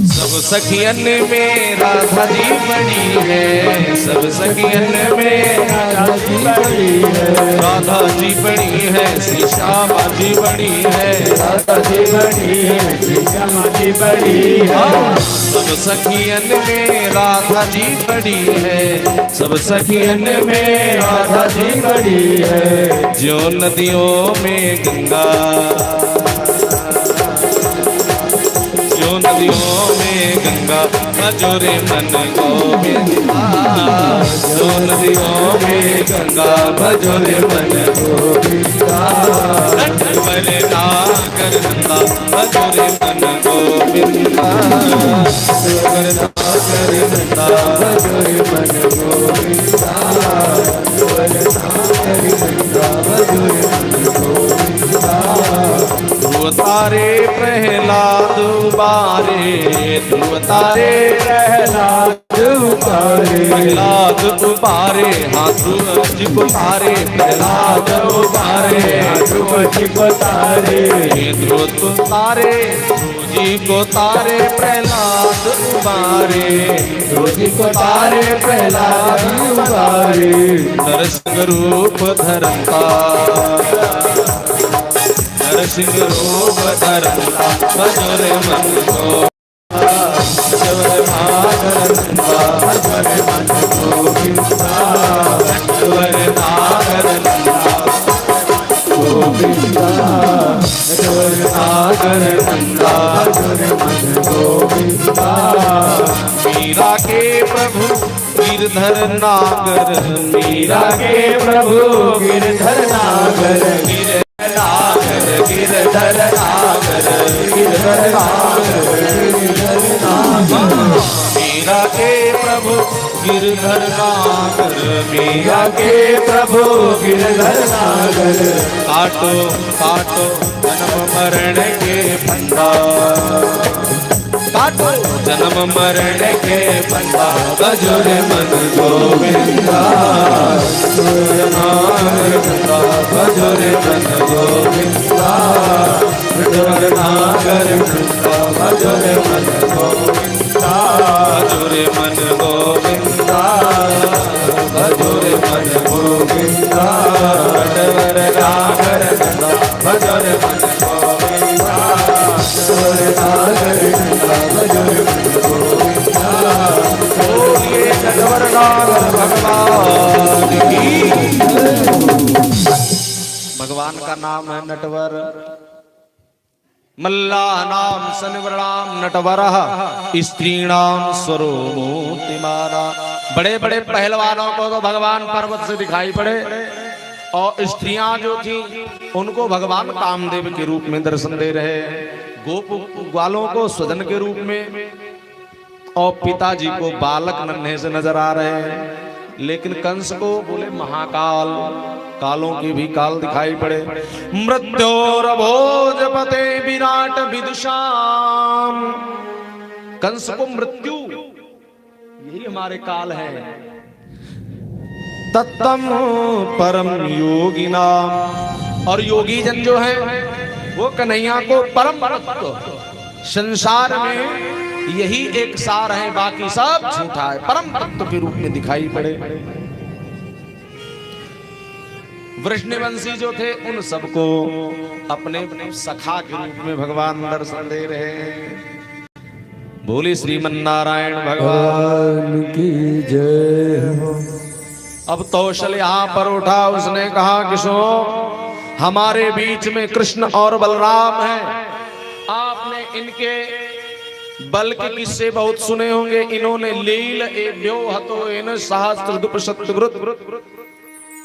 सब सखियन में राधा जी बड़ी है, सब सखियन में राधा जी बड़ी है, राधा जी बड़ी है, श्री श्यामा जी बड़ी है, राधा जी बड़ी है, श्री श्यामा जी बड़ी है। सब सखियन में राधा जी बड़ी है, सब सखियन में राधा जी बड़ी है। जो नदियों में गंगा, जो नदियों में गंगा भजोरे मन गोविंदा, जो नदियों में गंगा भजोरे मन गोविंदा, नटवर नागर नंदा भजोरे मन गोविंदा, नटवर नागर नंदा भजोरे मन गोविंदा, नटवर नागर नंदा भजोरे मन गोविंदा। ध्रुव तारे प्रहलाद बारे, ध्रुव तारे प्रहलाद उबारे, प्रहलाद उबारे, हाँ ध्रुव जी को तारे प्रहलाद उबारे, ध्रुव जी को तारे, ध्रुव तो तारे ध्रुव जी को तारे प्रहलाद उबारे, ध्रुव जी को तारे प्रहलाद उबारे। नरसिंह रूप धरता, नरसिंह रूप धरता भजोरे मन को, भजोरे नागर नंदा भजोरे मन गोविंदा, भजोरे नागर नंदा गोविंदा, भजोरे नागर नंदा भजोरे मन गोविंदा। मीरा के प्रभु गिरधर नागर, मीरा के प्रभु गिरधर नागर, नागर गिरधर नागर, गिरधर नागर, गिरधर नागर। मीरा के प्रभु गिरधर नागर, मीरा मीरा के प्रभु गिरधर नागर, काटो काटो जन्म मरण के फंदा, काटो जन्म मरण के फंदा भजोरे मन गोविंदा, भजोरे मन गोविंदा, भजोरे नागर नंदा भजोरे मन गोविंदा, भजोरे मन गोविंदा, भजोरे मन गोविंदा, नटवर नागर नंदा भजोरे मन गोविंदा, नटवर नागर नंदा भजोरे मन गोविंदा। बोलिए नटवर नागर भगवान की। भगवान का नाम है नटवर, मल्ला नाम सनिवरणाम नटवरः, स्त्रीणाम स्वरो मूर्तिमाना। बड़े बड़े पहलवानों को तो भगवान पर्वत से दिखाई पड़े, और स्त्रियां जो थी उनको भगवान कामदेव के रूप में दर्शन दे रहे, गोप ग्वालों को स्वजन के रूप में, और पिताजी को बालक नन्हे से नजर आ रहे हैं। लेकिन कंस को बोले महाकाल, कालों के भी काल दिखाई पड़े। मृत्योरभोजपते विराट विदुषाम, कंस को मृत्यु यही हमारे काल है। तत्तम परम योगी नाम, और योगी जन जो है वो कन्हैया को परम तत्व, संसार में यही एक सार है, बाकी सब झूठा है, परम तत्व के रूप में दिखाई पड़े। वृष्णिवंशी जो थे उन सबको अपने सखा के रूप में भगवान दर्शन दे रहे हैं। बोले श्रीमन नारायण भगवान की जय हो। अब कौशल यहाँ पर उठा, उसने कहा कि सो हमारे बीच में कृष्ण और बलराम हैं। आपने इनके बल के किस्से बहुत सुने होंगे। इन्होंने लील व्योहतो इन सहस्त्रदुप शतग्रुत,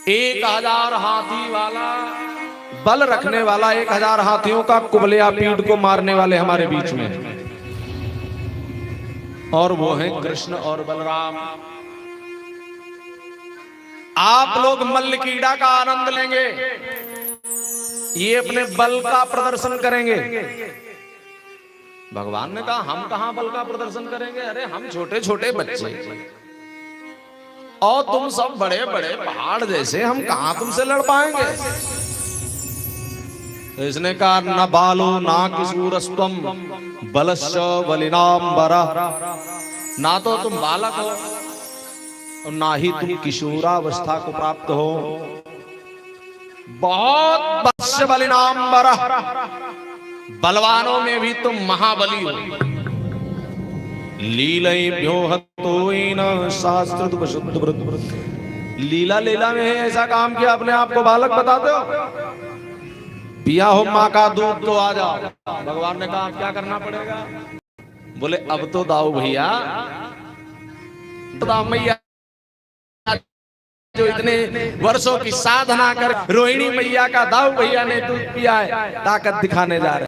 1000 हाथी वाला बल रखने वाला, 1000 हाथियों का कुबलिया पीठ को मारने वाले हमारे बीच में, और वो हैं कृष्ण और बलराम। आप लोग मल्ल क्रीड़ा का आनंद लेंगे, ये अपने बल का प्रदर्शन करेंगे। भगवान ने कहा हम कहां बल का प्रदर्शन करेंगे, अरे हम छोटे छोटे बच्चे और तुम सब बड़े बड़े पहाड़ जैसे, हम कहां तुमसे लड़ पाएंगे। तो इसने कहा न बालो ना किशोरस्त्वम बलश्च बलिनाम्बरा, ना तो तुम बालक हो और ना ही तुम किशोरावस्था को प्राप्त हो, बहुत बलश्च बलिनाम्बरा, बलवानों में भी तुम महाबली हो। लीलैभ्यो हतोइन शास्त्रदुपशुद्धव्रत, लीला लीला में ऐसा काम किया अपने आप को बालक बताते हो। पिया हो माँ का दूध तो आ जाओ। भगवान ने कहा क्या करना पड़ेगा? बोले अब तो दाऊ भैया, दाऊ मैया जो इतने वर्षों की साधना कर रोहिणी मैया का दाऊ भैया ने दूध पिया है, ताकत दिखाने जा रहे।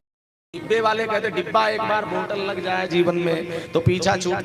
डिब्बे वाले कहते डिब्बा एक बार बोतल लग जाए जीवन में तो पीछा छूटता